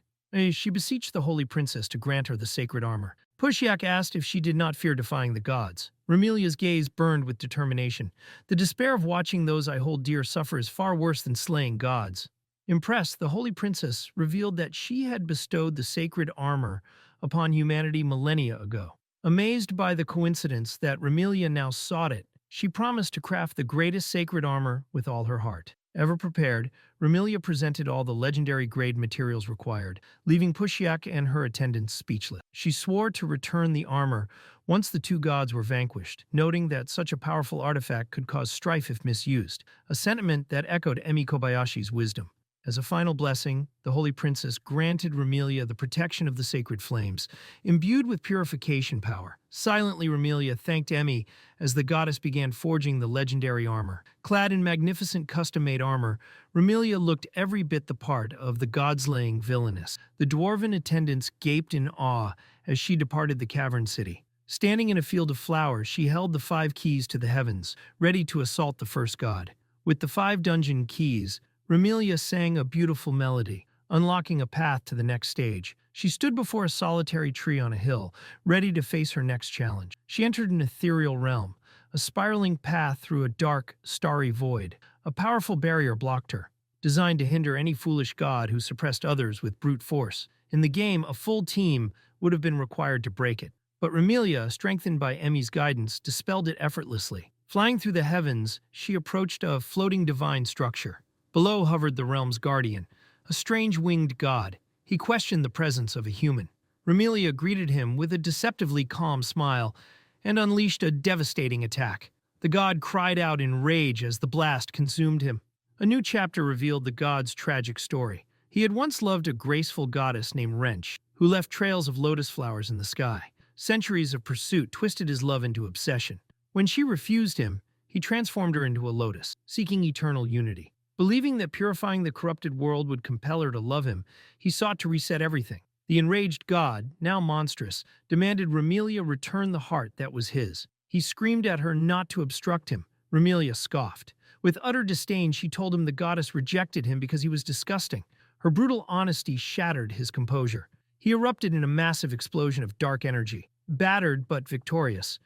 S1: She beseeched the holy princess to grant her the sacred armor. Pushyak asked if she did not fear defying the gods. Ramilia's gaze burned with determination. "The despair of watching those I hold dear suffer is far worse than slaying gods." Impressed, the holy princess revealed that she had bestowed the sacred armor upon humanity millennia ago. Amazed by the coincidence that Ramilia now sought it, she promised to craft the greatest sacred armor with all her heart. Ever prepared, Ramilia presented all the legendary grade materials required, leaving Pushyak and her attendants speechless. She swore to return the armor once the two gods were vanquished, noting that such a powerful artifact could cause strife if misused, a sentiment that echoed Emi Kobayashi's wisdom. As a final blessing, the holy princess granted Ramilia the protection of the sacred flames, imbued with purification power. Silently, Ramilia thanked Emi as the goddess began forging the legendary armor. Clad in magnificent custom-made armor, Ramilia looked every bit the part of the god-slaying Villainess. The dwarven attendants gaped in awe as she departed the cavern city. Standing in a field of flowers, she held the 5 keys to the heavens, ready to assault the first god. With the 5 dungeon keys, Ramilia sang a beautiful melody, unlocking a path to the next stage. She stood before a solitary tree on a hill, ready to face her next challenge. She entered an ethereal realm, a spiraling path through a dark, starry void. A powerful barrier blocked her, designed to hinder any foolish god who suppressed others with brute force. In the game, a full team would have been required to break it. But Ramilia, strengthened by Emmy's guidance, dispelled it effortlessly. Flying through the heavens, she approached a floating divine structure. Below hovered the realm's guardian, a strange winged god. He questioned the presence of a human. Ramilia greeted him with a deceptively calm smile and unleashed a devastating attack. The god cried out in rage as the blast consumed him. A new chapter revealed the god's tragic story. He had once loved a graceful goddess named Wrench, who left trails of lotus flowers in the sky. Centuries of pursuit twisted his love into obsession. When she refused him, he transformed her into a lotus, seeking eternal unity. Believing that purifying the corrupted world would compel her to love him, he sought to reset everything. The enraged god, now monstrous, demanded Ramilia return the heart that was his. He screamed at her not to obstruct him. Ramilia scoffed. With utter disdain, she told him the goddess rejected him because he was disgusting. Her brutal honesty shattered his composure. He erupted in a massive explosion of dark energy. Battered but victorious,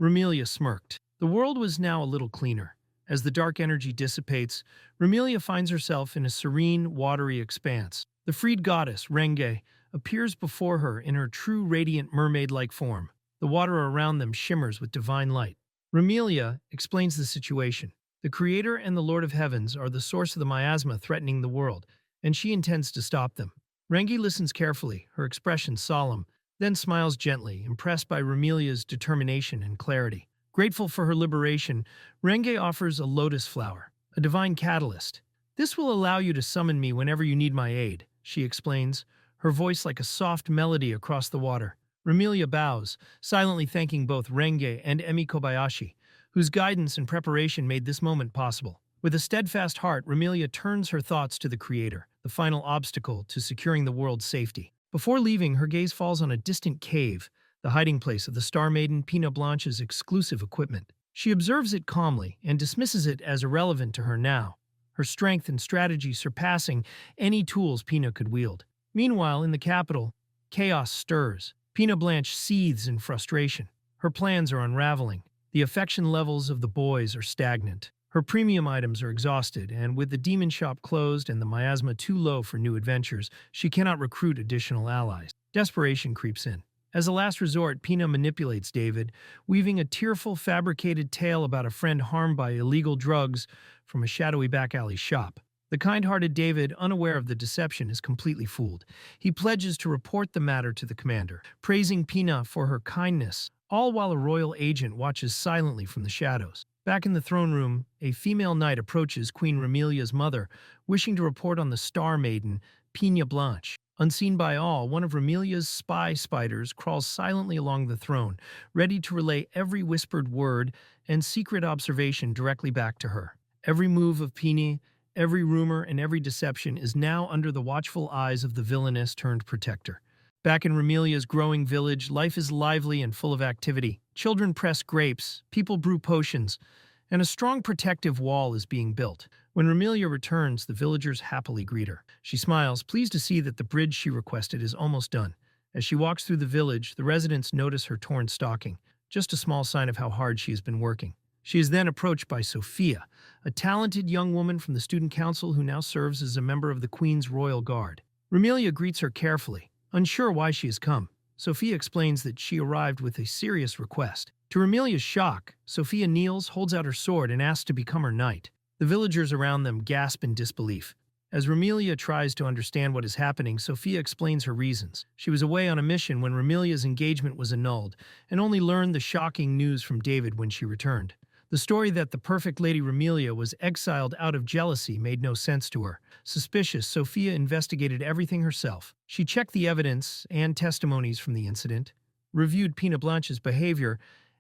S1: Ramilia smirked. The world was now a little cleaner. As the dark energy dissipates, Ramilia finds herself in a serene, watery expanse. The freed goddess, Renge, appears before her in her true radiant mermaid-like form. The water around them shimmers with divine light. Ramilia explains the situation. The Creator and the Lord of Heavens are the source of the miasma threatening the world, and she intends to stop them. Renge listens carefully, her expression solemn, then smiles gently, impressed by Ramilia's determination and clarity. Grateful for her liberation, Renge offers a lotus flower, a divine catalyst. "This will allow you to summon me whenever you need my aid," she explains, her voice like a soft melody across the water. Ramilia bows, silently thanking both Renge and Emi Kobayashi, whose guidance and preparation made this moment possible. With a steadfast heart, Ramilia turns her thoughts to the Creator, the final obstacle to securing the world's safety. Before leaving, her gaze falls on a distant cave, the hiding place of the Star Maiden Pina Blanche's exclusive equipment. She observes it calmly and dismisses it as irrelevant to her now, her strength and strategy surpassing any tools Pina could wield. Meanwhile, in the capital, chaos stirs. Pina Blanche seethes in frustration. Her plans are unraveling. The affection levels of the boys are stagnant. Her premium items are exhausted, and with the demon shop closed and the miasma too low for new adventures, she cannot recruit additional allies. Desperation creeps in. As a last resort, Pina manipulates David, weaving a tearful, fabricated tale about a friend harmed by illegal drugs from a shadowy back alley shop. The kind-hearted David, unaware of the deception, is completely fooled. He pledges to report the matter to the commander, praising Pina for her kindness, all while a royal agent watches silently from the shadows. Back in the throne room, a female knight approaches Queen Ramilia's mother, wishing to report on the Star Maiden, Pina Blanche. Unseen by all, one of Ramilia's spy spiders crawls silently along the throne, ready to relay every whispered word and secret observation directly back to her. Every move of Pina, every rumor, and every deception is now under the watchful eyes of the villainess turned protector. Back in Ramilia's growing village, life is lively and full of activity. Children press grapes, people brew potions, and a strong protective wall is being built. When Ramilia returns, the villagers happily greet her. She smiles, pleased to see that the bridge she requested is almost done. As she walks through the village, the residents notice her torn stocking, just a small sign of how hard she has been working. She is then approached by Sophia, a talented young woman from the student council who now serves as a member of the Queen's Royal Guard. Ramilia greets her carefully, unsure why she has come. Sophia explains that she arrived with a serious request. To Ramilia's shock, Sophia kneels, holds out her sword, and asks to become her knight. The villagers around them gasp in disbelief. As Ramilia tries to understand what is happening, Sophia explains her reasons. She was away on a mission when Ramilia's engagement was annulled, and only learned the shocking news from David when she returned. The story that the perfect Lady Ramilia was exiled out of jealousy made no sense to her. Suspicious, Sophia investigated everything herself. She checked the evidence and testimonies from the incident, reviewed Pina Blanche's behavior,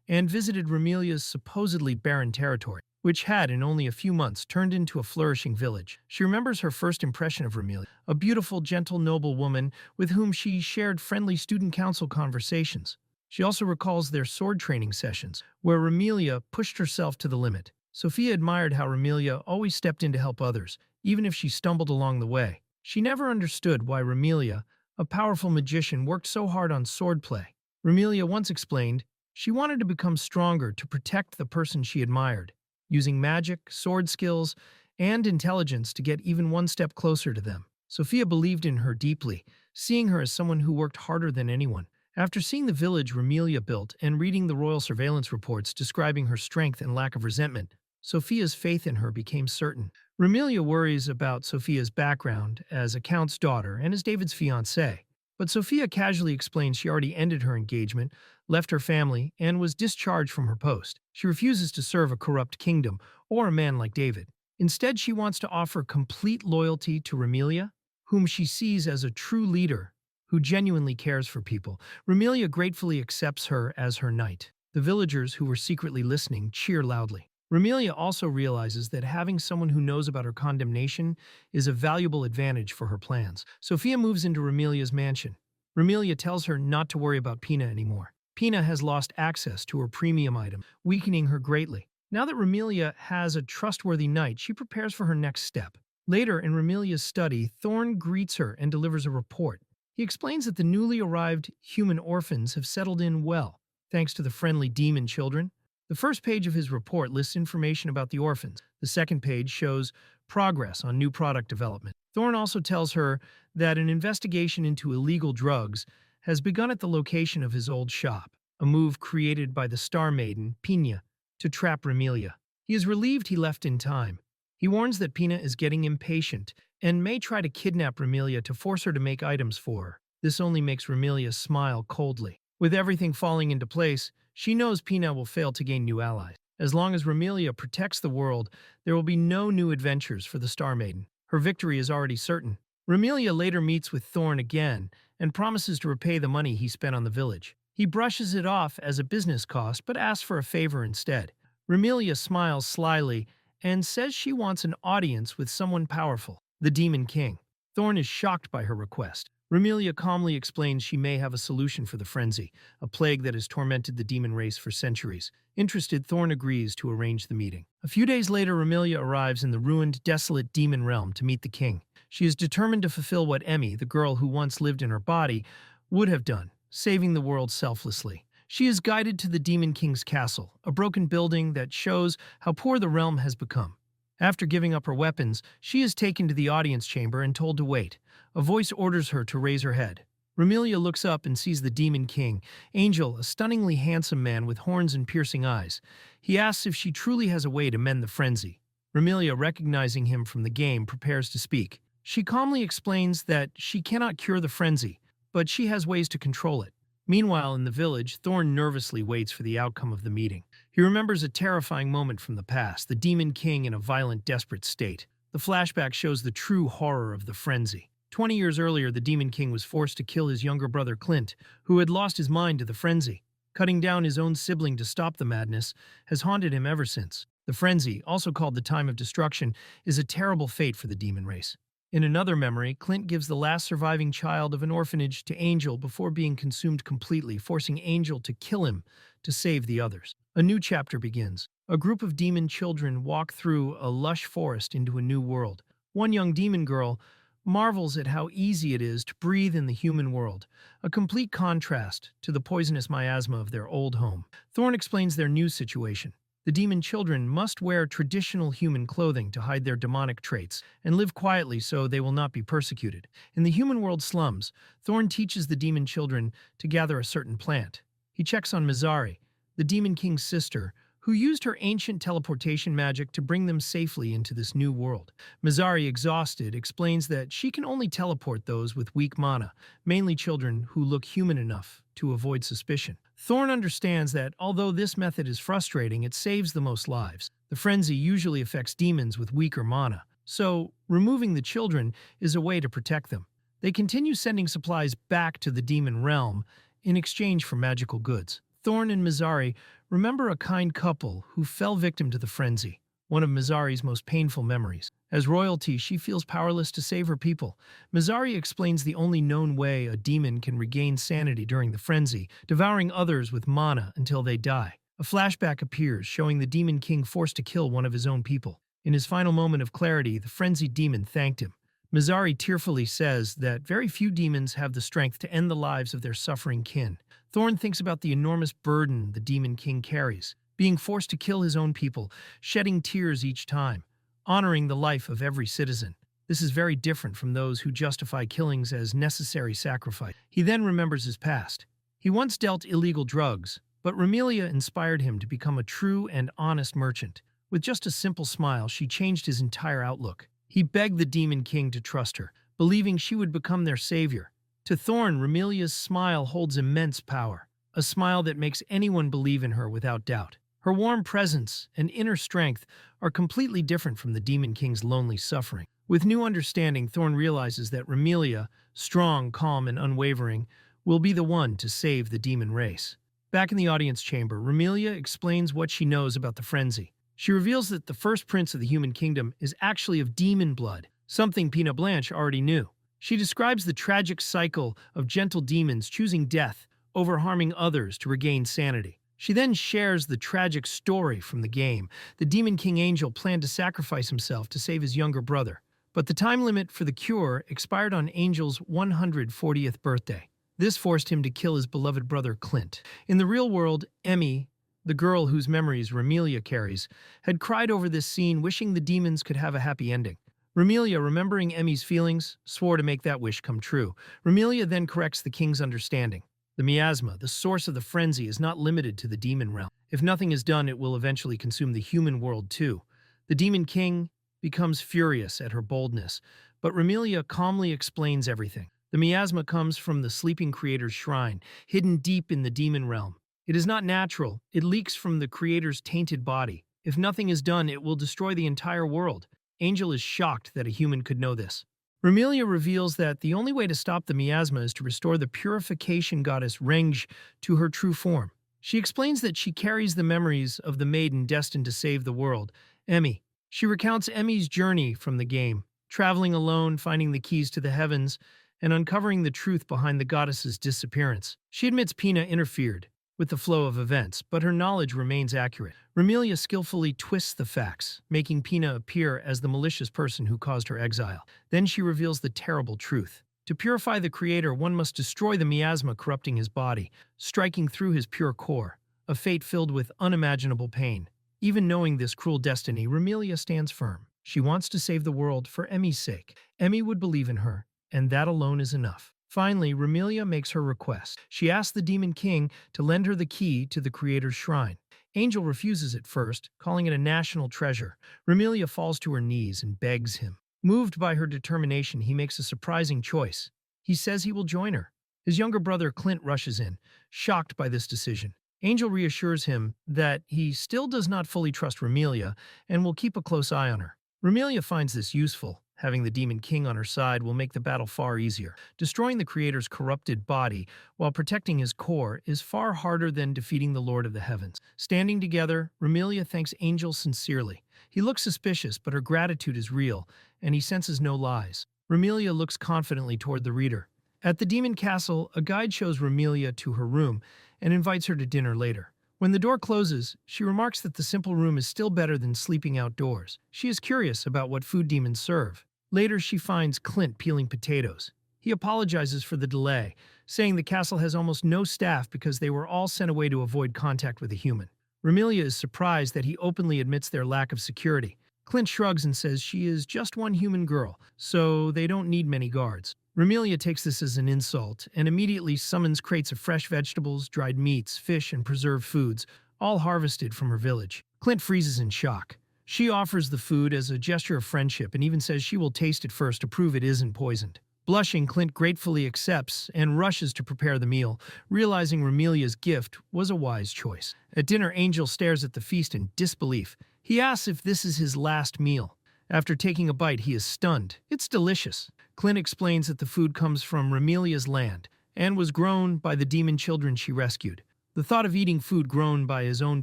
S1: and visited Ramilia's supposedly barren territory, which had, in only a few months, turned into a flourishing village. She remembers her first impression of Ramilia, a beautiful, gentle, noble woman with whom she shared friendly student council conversations. She also recalls their sword training sessions, where Ramilia pushed herself to the limit. Sophia admired how Ramilia always stepped in to help others, even if she stumbled along the way. She never understood why Ramilia, a powerful magician, worked so hard on swordplay. Ramilia once explained she wanted to become stronger to protect the person she admired, using magic, sword skills, and intelligence to get even one step closer to them. Sophia believed in her deeply, seeing her as someone who worked harder than anyone. After seeing the village Ramilia built and reading the royal surveillance reports describing her strength and lack of resentment, Sophia's faith in her became certain. Ramilia worries about Sophia's background as a count's daughter and as David's fiancée, but Sophia casually explains she already ended her engagement, left her family, and was discharged from her post. She refuses to serve a corrupt kingdom or a man like David. Instead, she wants to offer complete loyalty to Ramilia, whom she sees as a true leader who genuinely cares for people. Ramilia gratefully accepts her as her knight. The villagers who were secretly listening cheer loudly. Ramilia also realizes that having someone who knows about her condemnation is a valuable advantage for her plans. Sophia moves into Ramilia's mansion. Ramilia tells her not to worry about Pina anymore. Pina has lost access to her premium item, weakening her greatly. Now that Ramilia has a trustworthy knight, she prepares for her next step. Later, in Ramilia's study, Thorn greets her and delivers a report. He explains that the newly arrived human orphans have settled in well, thanks to the friendly demon children. The first page of his report lists information about the orphans. The second page shows progress on new product development. Thorn also tells her that an investigation into illegal drugs has begun at the location of his old shop, a move created by the star maiden, Pina, to trap Ramilia. He is relieved he left in time. He warns that Pina is getting impatient and may try to kidnap Ramilia to force her to make items for her. This only makes Ramilia smile coldly. With everything falling into place, she knows Pina will fail to gain new allies. As long as Ramilia protects the world, there will be no new adventures for the Star Maiden. Her victory is already certain. Ramilia later meets with Thorn again and promises to repay the money he spent on the village. He brushes it off as a business cost but asks for a favor instead. Ramilia smiles slyly and says she wants an audience with someone powerful, the Demon King. Thorn is shocked by her request. Ramilia calmly explains she may have a solution for the frenzy, a plague that has tormented the demon race for centuries. Interested, Thorn agrees to arrange the meeting. A few days later, Ramilia arrives in the ruined, desolate demon realm to meet the king. She is determined to fulfill what Emmy, the girl who once lived in her body, would have done, saving the world selflessly. She is guided to the Demon King's castle, a broken building that shows how poor the realm has become. After giving up her weapons, she is taken to the audience chamber and told to wait. A voice orders her to raise her head. Ramilia looks up and sees the Demon King, Angel, a stunningly handsome man with horns and piercing eyes. He asks if she truly has a way to mend the frenzy. Ramilia, recognizing him from the game, prepares to speak. She calmly explains that she cannot cure the frenzy, but she has ways to control it. Meanwhile, in the village, Thorn nervously waits for the outcome of the meeting. He remembers a terrifying moment from the past, the Demon King in a violent, desperate state. The flashback shows the true horror of the frenzy. 20 years earlier, the Demon King was forced to kill his younger brother Clint, who had lost his mind to the frenzy. Cutting down his own sibling to stop the madness has haunted him ever since. The frenzy, also called the Time of Destruction, is a terrible fate for the demon race. In another memory, Clint gives the last surviving child of an orphanage to Angel before being consumed completely, forcing Angel to kill him to save the others. A new chapter begins. A group of demon children walk through a lush forest into a new world. One young demon girl marvels at how easy it is to breathe in the human world, a complete contrast to the poisonous miasma of their old home. Thorn explains their new situation. The demon children must wear traditional human clothing to hide their demonic traits and live quietly so they will not be persecuted. In the human world slums, Thorn teaches the demon children to gather a certain plant. He checks on Mizari, the Demon King's sister, who used her ancient teleportation magic to bring them safely into this new world. Mizari, exhausted, explains that she can only teleport those with weak mana, mainly children who look human enough to avoid suspicion. Thorn understands that, although this method is frustrating, it saves the most lives. The frenzy usually affects demons with weaker mana, so removing the children is a way to protect them. They continue sending supplies back to the demon realm in exchange for magical goods. Thorn and Mizari remember a kind couple who fell victim to the frenzy, one of Mizari's most painful memories. As royalty, she feels powerless to save her people. Mizari explains the only known way a demon can regain sanity during the frenzy, devouring others with mana until they die. A flashback appears, showing the Demon King forced to kill one of his own people. In his final moment of clarity, the frenzied demon thanked him. Mizari tearfully says that very few demons have the strength to end the lives of their suffering kin. Thorn thinks about the enormous burden the Demon King carries, being forced to kill his own people, shedding tears each time, honoring the life of every citizen. This is very different from those who justify killings as necessary sacrifice. He then remembers his past. He once dealt illegal drugs, but Ramilia inspired him to become a true and honest merchant. With just a simple smile, she changed his entire outlook. He begged the Demon King to trust her, believing she would become their savior. To Thorn, Ramilia's smile holds immense power, a smile that makes anyone believe in her without doubt. Her warm presence and inner strength are completely different from the Demon King's lonely suffering. With new understanding, Thorn realizes that Ramilia, strong, calm, and unwavering, will be the one to save the demon race. Back in the audience chamber, Ramilia explains what she knows about the frenzy. She reveals that the first prince of the human kingdom is actually of demon blood, something Pina Blanche already knew. She describes the tragic cycle of gentle demons choosing death over harming others to regain sanity. She then shares the tragic story from the game. The Demon King Angel planned to sacrifice himself to save his younger brother, but the time limit for the cure expired on Angel's 140th birthday. This forced him to kill his beloved brother Clint. In the real world, Emmy, the girl whose memories Ramilia carries, had cried over this scene, wishing the demons could have a happy ending. Ramilia, remembering Emmy's feelings, swore to make that wish come true. Ramilia then corrects the king's understanding. The miasma, the source of the frenzy, is not limited to the demon realm. If nothing is done, it will eventually consume the human world too. The Demon King becomes furious at her boldness, but Ramilia calmly explains everything. The miasma comes from the sleeping creator's shrine, hidden deep in the demon realm. It is not natural. It leaks from the creator's tainted body. If nothing is done, it will destroy the entire world. Angel is shocked that a human could know this. Ramilia reveals that the only way to stop the miasma is to restore the purification goddess Renge to her true form. She explains that she carries the memories of the maiden destined to save the world, Emmy. She recounts Emmy's journey from the game, traveling alone, finding the keys to the heavens, and uncovering the truth behind the goddess's disappearance. She admits Pina interfered with the flow of events, but her knowledge remains accurate. Ramilia skillfully twists the facts, making Pina appear as the malicious person who caused her exile. Then she reveals the terrible truth. To purify the creator, one must destroy the miasma corrupting his body, striking through his pure core, a fate filled with unimaginable pain. Even knowing this cruel destiny, Ramilia stands firm. She wants to save the world for Emmy's sake. Emmy would believe in her, and that alone is enough. Finally, Ramilia makes her request. She asks the Demon King to lend her the key to the creator's shrine. Angel refuses at first, calling it a national treasure. Ramilia falls to her knees and begs him. Moved by her determination, he makes a surprising choice. He says he will join her. His younger brother Clint rushes in, shocked by this decision. Angel reassures him that he still does not fully trust Ramilia and will keep a close eye on her. Ramilia finds this useful. Having the Demon King on her side will make the battle far easier. Destroying the creator's corrupted body while protecting his core is far harder than defeating the Lord of the Heavens. Standing together, Ramilia thanks Angel sincerely. He looks suspicious, but her gratitude is real, and he senses no lies. Ramilia looks confidently toward the reader. At the Demon Castle, a guide shows Ramilia to her room and invites her to dinner later. When the door closes, she remarks that the simple room is still better than sleeping outdoors. She is curious about what food demons serve. Later, she finds Clint peeling potatoes. He apologizes for the delay, saying the castle has almost no staff because they were all sent away to avoid contact with a human. Ramilia is surprised that he openly admits their lack of security. Clint shrugs and says she is just one human girl, so they don't need many guards. Ramilia takes this as an insult and immediately summons crates of fresh vegetables, dried meats, fish, and preserved foods, all harvested from her village. Clint freezes in shock. She offers the food as a gesture of friendship and even says she will taste it first to prove it isn't poisoned. Blushing, Clint gratefully accepts and rushes to prepare the meal, realizing Ramilia's gift was a wise choice. At dinner, Angel stares at the feast in disbelief. He asks if this is his last meal. After taking a bite, he is stunned. It's delicious. Clint explains that the food comes from Ramilia's land and was grown by the demon children she rescued. The thought of eating food grown by his own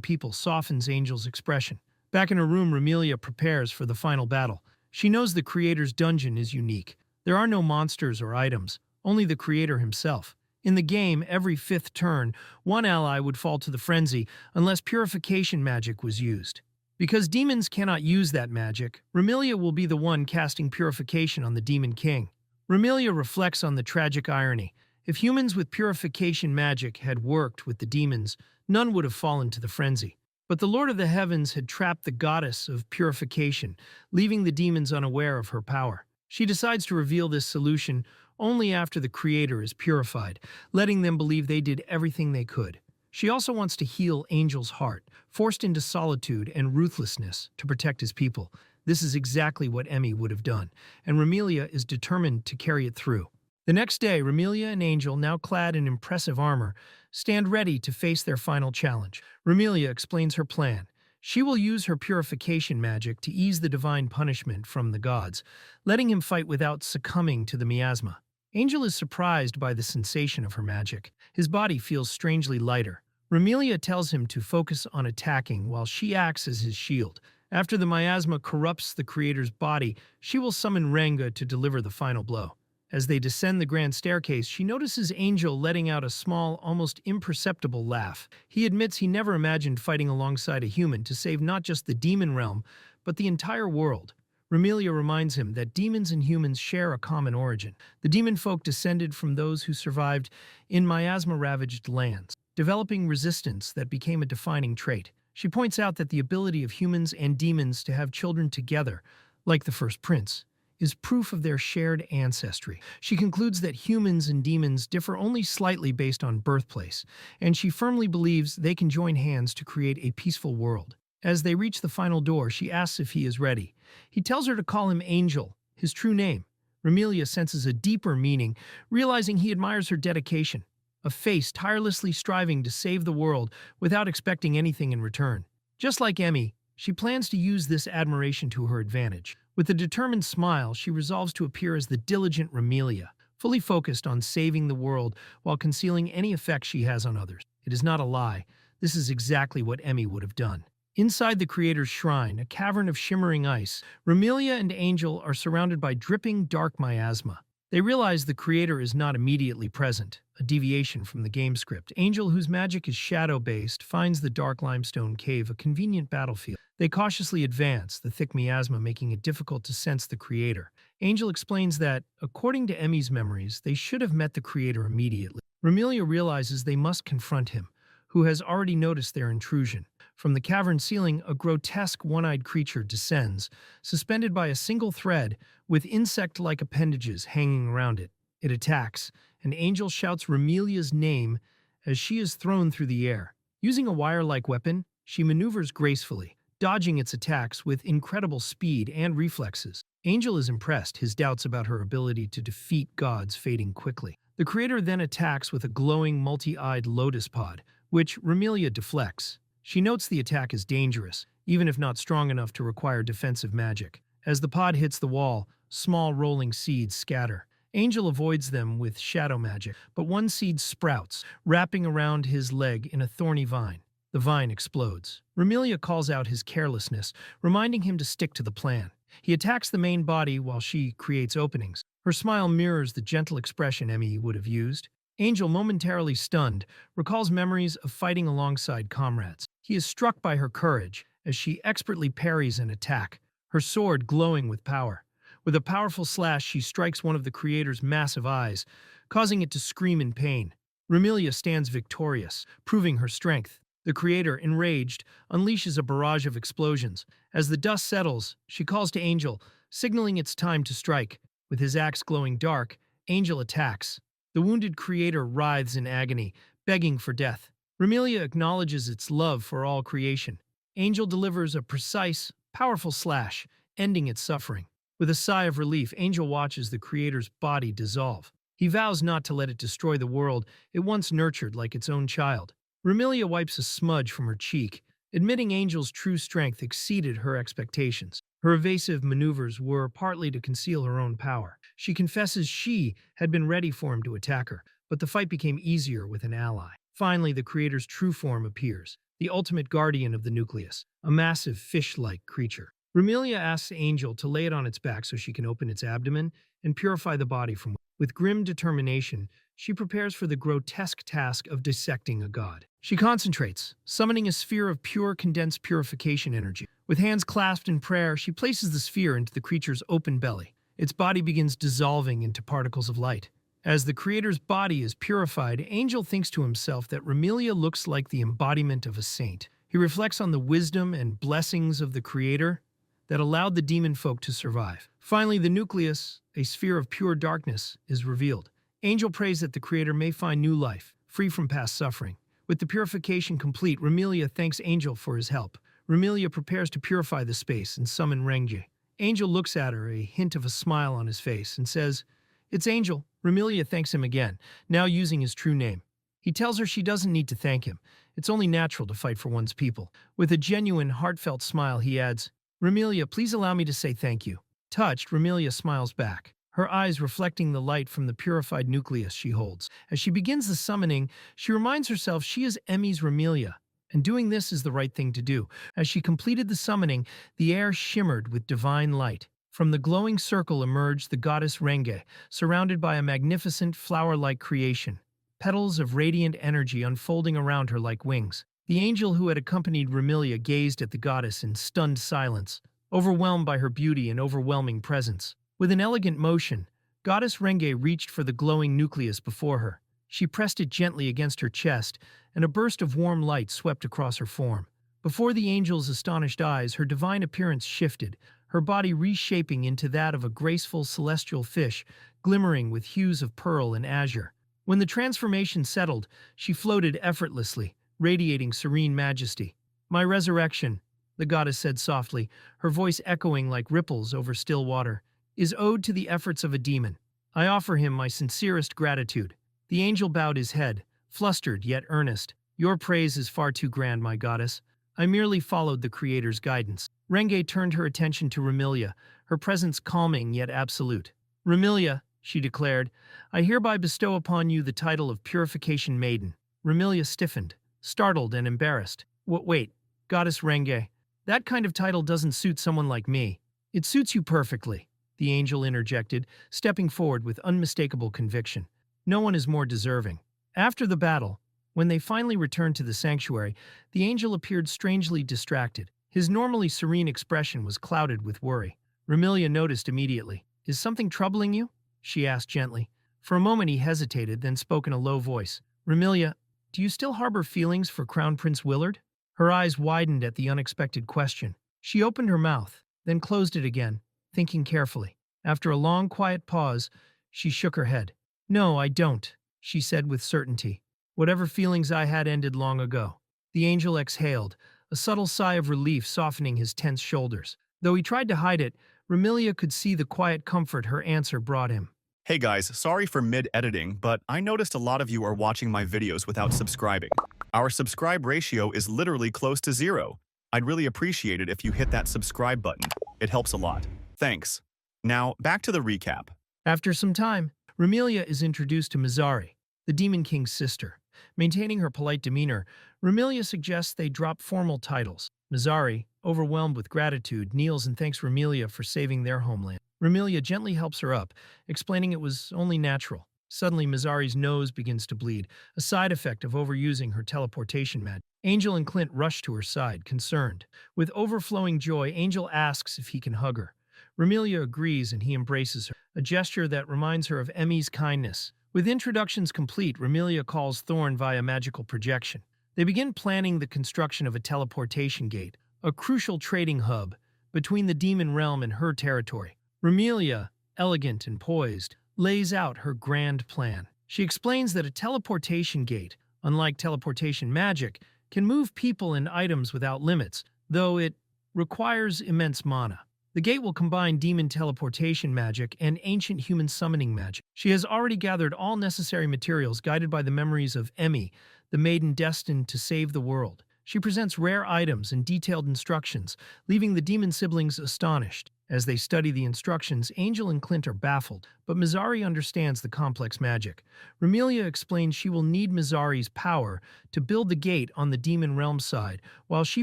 S1: people softens Angel's expression. Back in her room, Ramilia prepares for the final battle. She knows the creator's dungeon is unique. There are no monsters or items, only the creator himself. In the game, every fifth turn, one ally would fall to the frenzy unless purification magic was used. Because demons cannot use that magic, Ramilia will be the one casting purification on the Demon King. Ramilia reflects on the tragic irony. If humans with purification magic had worked with the demons, none would have fallen to the frenzy. But the Lord of the Heavens had trapped the goddess of purification, leaving the demons unaware of her power. She decides to reveal this solution only after the Creator is purified, letting them believe they did everything they could. She also wants to heal Angel's heart, forced into solitude and ruthlessness to protect his people. This is exactly what Emmy would have done, and Ramilia is determined to carry it through. The next day, Ramilia and Angel, now clad in impressive armor, stand ready to face their final challenge. Ramilia explains her plan. She will use her purification magic to ease the divine punishment from the gods, letting him fight without succumbing to the miasma. Angel is surprised by the sensation of her magic. His body feels strangely lighter. Ramilia tells him to focus on attacking while she acts as his shield. After the miasma corrupts the creator's body, she will summon Renga to deliver the final blow. As they descend the grand staircase, she notices Angel letting out a small, almost imperceptible laugh. He admits he never imagined fighting alongside a human to save not just the demon realm, but the entire world. Ramilia reminds him that demons and humans share a common origin. The demon folk descended from those who survived in miasma-ravaged lands, developing resistance that became a defining trait. She points out that the ability of humans and demons to have children together, like the first prince, is proof of their shared ancestry. She concludes that humans and demons differ only slightly based on birthplace, and she firmly believes they can join hands to create a peaceful world. As they reach the final door, she asks if he is ready. He tells her to call him Angel, his true name. Ramilia senses a deeper meaning, realizing he admires her dedication, a face tirelessly striving to save the world without expecting anything in return. Just like Emmy, she plans to use this admiration to her advantage. With a determined smile, she resolves to appear as the diligent Ramilia, fully focused on saving the world while concealing any effect she has on others. It is not a lie. This is exactly what Emmy would have done. Inside the creator's shrine, a cavern of shimmering ice, Ramilia and Angel are surrounded by dripping dark miasma. They realize the creator is not immediately present, a deviation from the game script. Angel, whose magic is shadow-based, finds the dark limestone cave a convenient battlefield. They cautiously advance, the thick miasma making it difficult to sense the creator. Angel explains that, according to Emmy's memories, they should have met the creator immediately. Ramilia realizes they must confront him, who has already noticed their intrusion. From the cavern ceiling, a grotesque one-eyed creature descends, suspended by a single thread, with insect-like appendages hanging around it. It attacks, and Angel shouts Ramilia's name as she is thrown through the air. Using a wire-like weapon, she maneuvers gracefully, dodging its attacks with incredible speed and reflexes. Angel is impressed, his doubts about her ability to defeat gods fading quickly. The creator then attacks with a glowing, multi-eyed lotus pod, which Ramilia deflects. She notes the attack is dangerous, even if not strong enough to require defensive magic. As the pod hits the wall, small rolling seeds scatter. Angel avoids them with shadow magic, but one seed sprouts, wrapping around his leg in a thorny vine. The vine explodes. Ramilia calls out his carelessness, reminding him to stick to the plan. He attacks the main body while she creates openings. Her smile mirrors the gentle expression Emmy would have used. Angel, momentarily stunned, recalls memories of fighting alongside comrades. He is struck by her courage as she expertly parries an attack, her sword glowing with power. With a powerful slash, she strikes one of the creator's massive eyes, causing it to scream in pain. Ramilia stands victorious, proving her strength. The creator, enraged, unleashes a barrage of explosions. As the dust settles, she calls to Angel, signaling it's time to strike. With his axe glowing dark, Angel attacks. The wounded creator writhes in agony, begging for death. Ramilia acknowledges its love for all creation. Angel delivers a precise, powerful slash, ending its suffering. With a sigh of relief, Angel watches the creator's body dissolve. He vows not to let it destroy the world it once nurtured like its own child. Ramilia wipes a smudge from her cheek, admitting Angel's true strength exceeded her expectations. Her evasive maneuvers were partly to conceal her own power. She confesses she had been ready for him to attack her, but the fight became easier with an ally. Finally, the creator's true form appears, the ultimate guardian of the nucleus, a massive fish-like creature. Ramilia asks Angel to lay it on its back so she can open its abdomen and purify the body from within. With grim determination, she prepares for the grotesque task of dissecting a god. She concentrates, summoning a sphere of pure condensed purification energy. With hands clasped in prayer, she places the sphere into the creature's open belly. Its body begins dissolving into particles of light. As the creator's body is purified, Angel thinks to himself that Ramilia looks like the embodiment of a saint. He reflects on the wisdom and blessings of the creator that allowed the demon folk to survive. Finally, the nucleus, a sphere of pure darkness, is revealed. Angel prays that the creator may find new life, free from past suffering. With the purification complete, Ramilia thanks Angel for his help. Ramilia prepares to purify the space and summon Renge. Angel looks at her, a hint of a smile on his face, and says, "It's Angel." Ramilia thanks him again, now using his true name. He tells her she doesn't need to thank him. It's only natural to fight for one's people. With a genuine, heartfelt smile, he adds, "Ramilia, please allow me to say thank you." Touched, Ramilia smiles back, her eyes reflecting the light from the purified nucleus she holds. As she begins the summoning, she reminds herself she is Emmy's Ramilia, and doing this is the right thing to do. As she completed the summoning, the air shimmered with divine light. From the glowing circle emerged the goddess Renge, surrounded by a magnificent flower-like creation, petals of radiant energy unfolding around her like wings. The angel who had accompanied Ramilia gazed at the goddess in stunned silence, overwhelmed by her beauty and overwhelming presence. With an elegant motion, Goddess Renge reached for the glowing nucleus before her. She pressed it gently against her chest, and a burst of warm light swept across her form. Before the angel's astonished eyes, her divine appearance shifted, her body reshaping into that of a graceful celestial fish, glimmering with hues of pearl and azure. When the transformation settled, she floated effortlessly, radiating serene majesty. "My resurrection," the goddess said softly, her voice echoing like ripples over still water, "is owed to the efforts of a demon. I offer him my sincerest gratitude." The angel bowed his head, flustered yet earnest. "Your praise is far too grand, my goddess. I merely followed the Creator's guidance." Renge turned her attention to Ramilia, her presence calming yet absolute. "Ramilia," she declared, "I hereby bestow upon you the title of Purification Maiden." Ramilia stiffened, startled and embarrassed. Wait, Goddess Renge, that kind of title doesn't suit someone like me." "It suits you perfectly," the angel interjected, stepping forward with unmistakable conviction. "No one is more deserving." After the battle, when they finally returned to the sanctuary, the angel appeared strangely distracted. His normally serene expression was clouded with worry. Ramilia noticed immediately. "Is something troubling you?" she asked gently. For a moment he hesitated, then spoke in a low voice. "Ramilia, do you still harbor feelings for Crown Prince Willard?" Her eyes widened at the unexpected question. She opened her mouth, then closed it again, thinking carefully. After a long, quiet pause, she shook her head. "No, I don't," she said with certainty. "Whatever feelings I had ended long ago." The angel exhaled, a subtle sigh of relief softening his tense shoulders. Though he tried to hide it, Ramilia could see the quiet comfort her answer brought him.
S2: Hey guys, sorry for mid-editing, but I noticed a lot of you are watching my videos without subscribing. Our subscribe ratio is literally close to 0. I'd really appreciate it if you hit that subscribe button. It helps a lot. Thanks. Now, back to the recap.
S1: After some time, Ramilia is introduced to Mizari, the Demon King's sister. Maintaining her polite demeanor, Ramilia suggests they drop formal titles. Mizari, overwhelmed with gratitude, kneels and thanks Ramilia for saving their homeland. Ramilia gently helps her up, explaining it was only natural. Suddenly, Mizari's nose begins to bleed, a side effect of overusing her teleportation magic. Angel and Clint rush to her side, concerned. With overflowing joy, Angel asks if he can hug her. Ramilia agrees and he embraces her, a gesture that reminds her of Emmy's kindness. With introductions complete, Ramilia calls Thorn via magical projection. They begin planning the construction of a teleportation gate, a crucial trading hub between the demon realm and her territory. Ramilia, elegant and poised, lays out her grand plan. She explains that a teleportation gate, unlike teleportation magic, can move people and items without limits, though it requires immense mana. The gate will combine demon teleportation magic and ancient human summoning magic. She has already gathered all necessary materials guided by the memories of Emmy, the maiden destined to save the world. She presents rare items and detailed instructions, leaving the demon siblings astonished. As they study the instructions, Angel and Clint are baffled, but Mizari understands the complex magic. Ramilia explains she will need Mizari's power to build the gate on the demon realm side, while she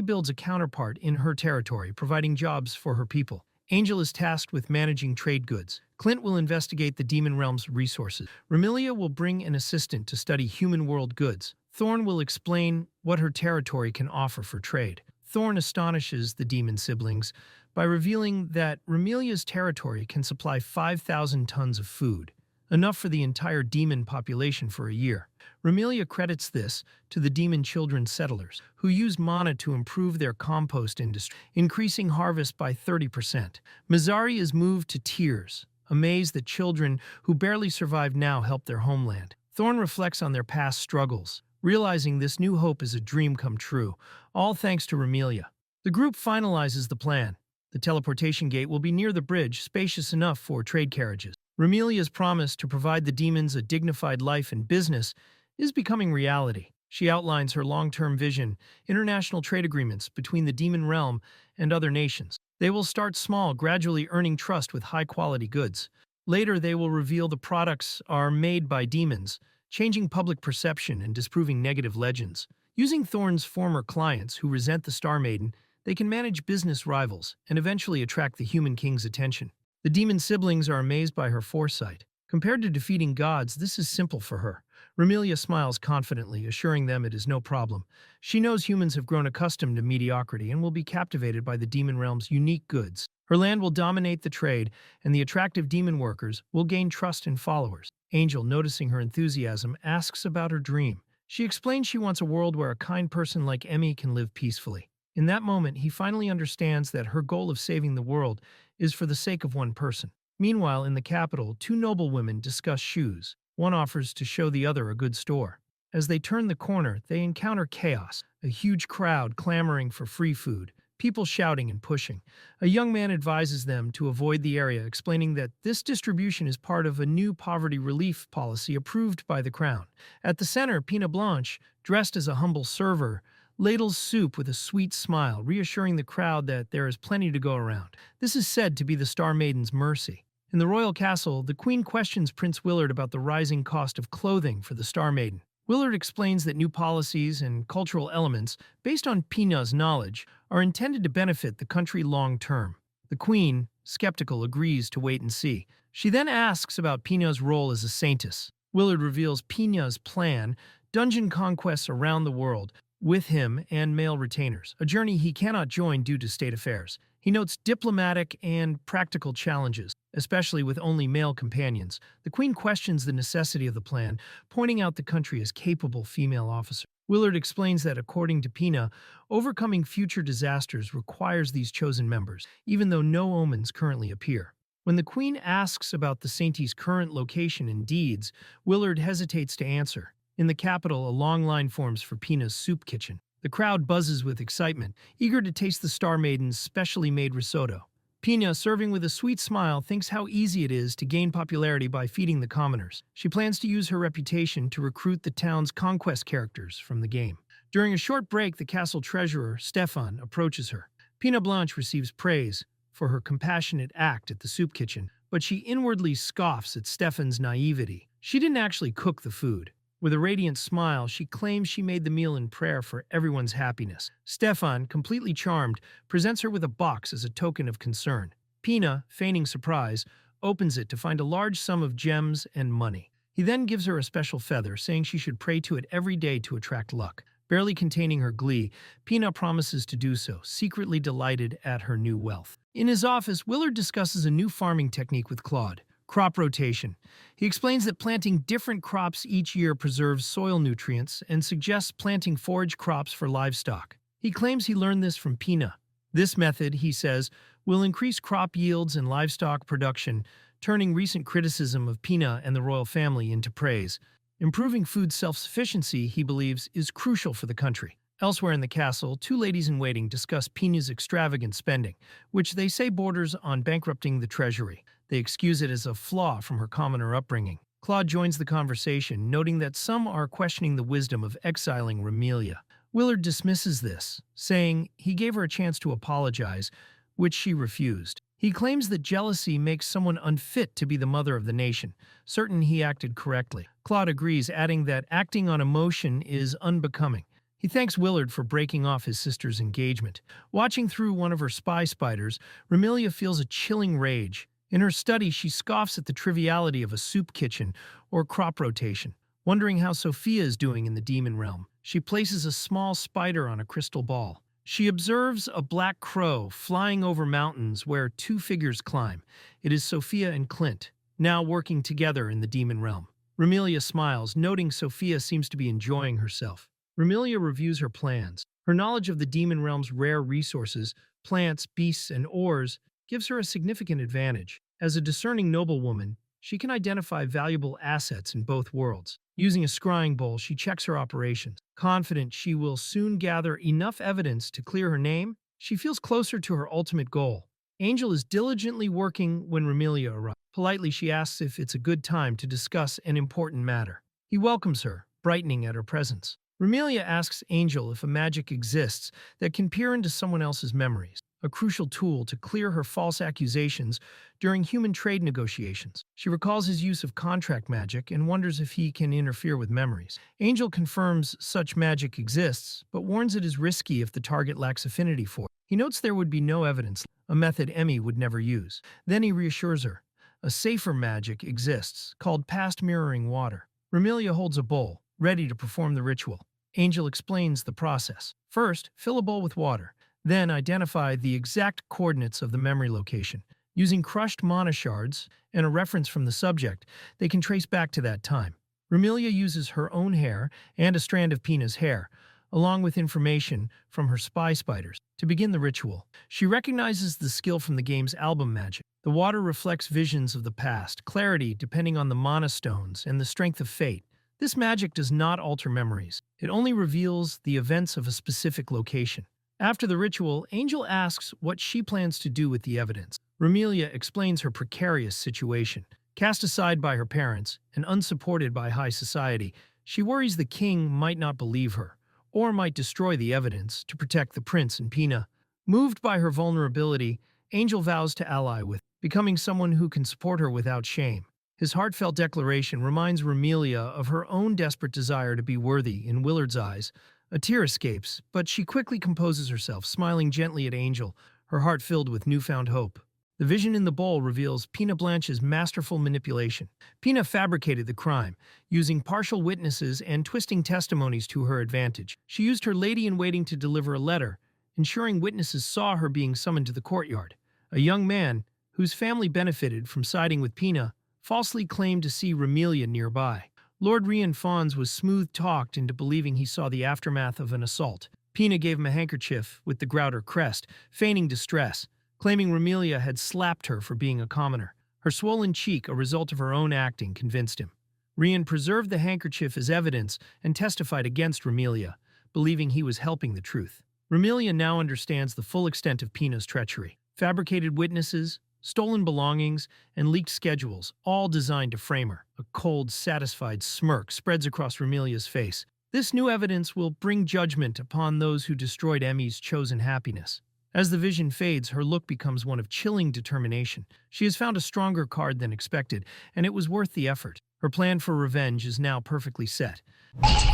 S1: builds a counterpart in her territory, providing jobs for her people. Angel is tasked with managing trade goods. Clint will investigate the demon realm's resources. Ramilia will bring an assistant to study human world goods. Thorn will explain what her territory can offer for trade. Thorn astonishes the demon siblings by revealing that Ramilia's territory can supply 5,000 tons of food, enough for the entire demon population for a year. Ramilia credits this to the demon children settlers, who used mana to improve their compost industry, increasing harvest by 30%. Mizari is moved to tears, amazed that children who barely survive now help their homeland. Thorn reflects on their past struggles, realizing this new hope is a dream come true, all thanks to Ramilia. The group finalizes the plan. The teleportation gate will be near the bridge, spacious enough for trade carriages. Ramilia's promise to provide the demons a dignified life and business is becoming reality. She outlines her long-term vision, international trade agreements between the demon realm and other nations. They will start small, gradually earning trust with high-quality goods. Later, they will reveal the products are made by demons, changing public perception and disproving negative legends. Using Thorn's former clients who resent the Star Maiden, they can manage business rivals and eventually attract the Human King's attention. The demon siblings are amazed by her foresight. Compared to defeating gods, this is simple for her. Ramilia smiles confidently, assuring them it is no problem. She knows humans have grown accustomed to mediocrity and will be captivated by the demon realm's unique goods. Her land will dominate the trade, and the attractive demon workers will gain trust and followers. Angel, noticing her enthusiasm, asks about her dream. She explains she wants a world where a kind person like Emmy can live peacefully. In that moment, he finally understands that her goal of saving the world is for the sake of one person. Meanwhile, in the capital, two noblewomen discuss shoes. One offers to show the other a good store. As they turn the corner, they encounter chaos, a huge crowd clamoring for free food, people shouting and pushing. A young man advises them to avoid the area, explaining that this distribution is part of a new poverty relief policy approved by the crown. At the center, Pina Blanche, dressed as a humble server, ladles soup with a sweet smile, reassuring the crowd that there is plenty to go around. This is said to be the Star Maiden's mercy. In the royal castle, the queen questions Prince Willard about the rising cost of clothing for the Star Maiden. Willard explains that new policies and cultural elements, based on Pina's knowledge, are intended to benefit the country long term. The queen, skeptical, agrees to wait and see. She then asks about Pina's role as a saintess. Willard reveals Pina's plan, dungeon conquests around the world, with him and male retainers, a journey he cannot join due to state affairs. He notes diplomatic and practical challenges, especially with only male companions. The queen questions the necessity of the plan, pointing out the country as capable female officers. Willard explains that according to Pina, overcoming future disasters requires these chosen members, even though no omens currently appear. When the queen asks about the Saintie's current location and deeds, Willard hesitates to answer. In the capital, a long line forms for Pina's soup kitchen. The crowd buzzes with excitement, eager to taste the Star Maiden's specially made risotto. Pina, serving with a sweet smile, thinks how easy it is to gain popularity by feeding the commoners. She plans to use her reputation to recruit the town's conquest characters from the game. During a short break, the castle treasurer, Stefan, approaches her. Pina Blanche receives praise for her compassionate act at the soup kitchen, but she inwardly scoffs at Stefan's naivety. She didn't actually cook the food. With a radiant smile, she claims she made the meal in prayer for everyone's happiness. Stefan, completely charmed, presents her with a box as a token of concern. Pina, feigning surprise, opens it to find a large sum of gems and money. He then gives her a special feather, saying she should pray to it every day to attract luck. Barely containing her glee, Pina promises to do so, secretly delighted at her new wealth. In his office, Willard discusses a new farming technique with Claude. Crop rotation. He explains that planting different crops each year preserves soil nutrients and suggests planting forage crops for livestock. He claims he learned this from Pina. This method, he says, will increase crop yields and livestock production, turning recent criticism of Pina and the royal family into praise. Improving food self-sufficiency, he believes, is crucial for the country. Elsewhere in the castle, two ladies-in-waiting discuss Pina's extravagant spending, which they say borders on bankrupting the treasury. They excuse it as a flaw from her commoner upbringing. Claude joins the conversation, noting that some are questioning the wisdom of exiling Ramilia. Willard dismisses this, saying he gave her a chance to apologize, which she refused. He claims that jealousy makes someone unfit to be the mother of the nation, certain he acted correctly. Claude agrees, adding that acting on emotion is unbecoming. He thanks Willard for breaking off his sister's engagement. Watching through one of her spy spiders, Ramilia feels a chilling rage. In her study, she scoffs at the triviality of a soup kitchen or crop rotation, wondering how Sophia is doing in the demon realm. She places a small spider on a crystal ball. She observes a black crow flying over mountains where two figures climb. It is Sophia and Clint, now working together in the demon realm. Ramilia smiles, noting Sophia seems to be enjoying herself. Ramilia reviews her plans. Her knowledge of the demon realm's rare resources, plants, beasts, and ores, gives her a significant advantage. As a discerning noblewoman, she can identify valuable assets in both worlds. Using a scrying bowl, she checks her operations. Confident she will soon gather enough evidence to clear her name, she feels closer to her ultimate goal. Angel is diligently working when Ramilia arrives. Politely, she asks if it's a good time to discuss an important matter. He welcomes her, brightening at her presence. Ramilia asks Angel if a magic exists that can peer into someone else's memories, a crucial tool to clear her false accusations during human trade negotiations. She recalls his use of contract magic and wonders if he can interfere with memories. Angel confirms such magic exists, but warns it is risky if the target lacks affinity for it. He notes there would be no evidence, a method Emmy would never use. Then he reassures her. A safer magic exists, called past mirroring water. Ramilia holds a bowl, ready to perform the ritual. Angel explains the process. First, fill a bowl with water. Then identify the exact coordinates of the memory location. Using crushed mana shards and a reference from the subject, they can trace back to that time. Ramilia uses her own hair and a strand of Pina's hair, along with information from her spy spiders, to begin the ritual. She recognizes the skill from the game's album magic. The water reflects visions of the past, clarity depending on the mana stones, and the strength of fate. This magic does not alter memories. It only reveals the events of a specific location. After the ritual, Angel asks what she plans to do with the evidence. Ramilia explains her precarious situation. Cast aside by her parents and unsupported by high society, she worries the king might not believe her, or might destroy the evidence to protect the prince and Pina. Moved by her vulnerability, Angel vows to ally with, becoming someone who can support her without shame. His heartfelt declaration reminds Ramilia of her own desperate desire to be worthy in Willard's eyes. A tear escapes, but she quickly composes herself, smiling gently at Angel, her heart filled with newfound hope. The vision in the bowl reveals Pina Blanche's masterful manipulation. Pina fabricated the crime, using partial witnesses and twisting testimonies to her advantage. She used her lady-in-waiting to deliver a letter, ensuring witnesses saw her being summoned to the courtyard. A young man, whose family benefited from siding with Pina, falsely claimed to see Ramilia nearby. Lord Rian Fons was smooth-talked into believing he saw the aftermath of an assault. Pina gave him a handkerchief with the Grouter crest, feigning distress, claiming Ramilia had slapped her for being a commoner. Her swollen cheek, a result of her own acting, convinced him. Rian preserved the handkerchief as evidence and testified against Ramilia, believing he was helping the truth. Ramilia now understands the full extent of Pina's treachery. Fabricated witnesses, stolen belongings, and leaked schedules, all designed to frame her. A cold, satisfied smirk spreads across Ramilia's face. This new evidence will bring judgment upon those who destroyed Emmy's chosen happiness. As the vision fades, her look becomes one of chilling determination. She has found a stronger card than expected, and it was worth the effort. Her plan for revenge is now perfectly set.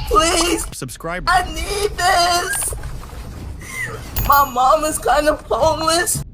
S3: Please!
S2: Subscribe.
S3: I need this! My mom is kind of homeless.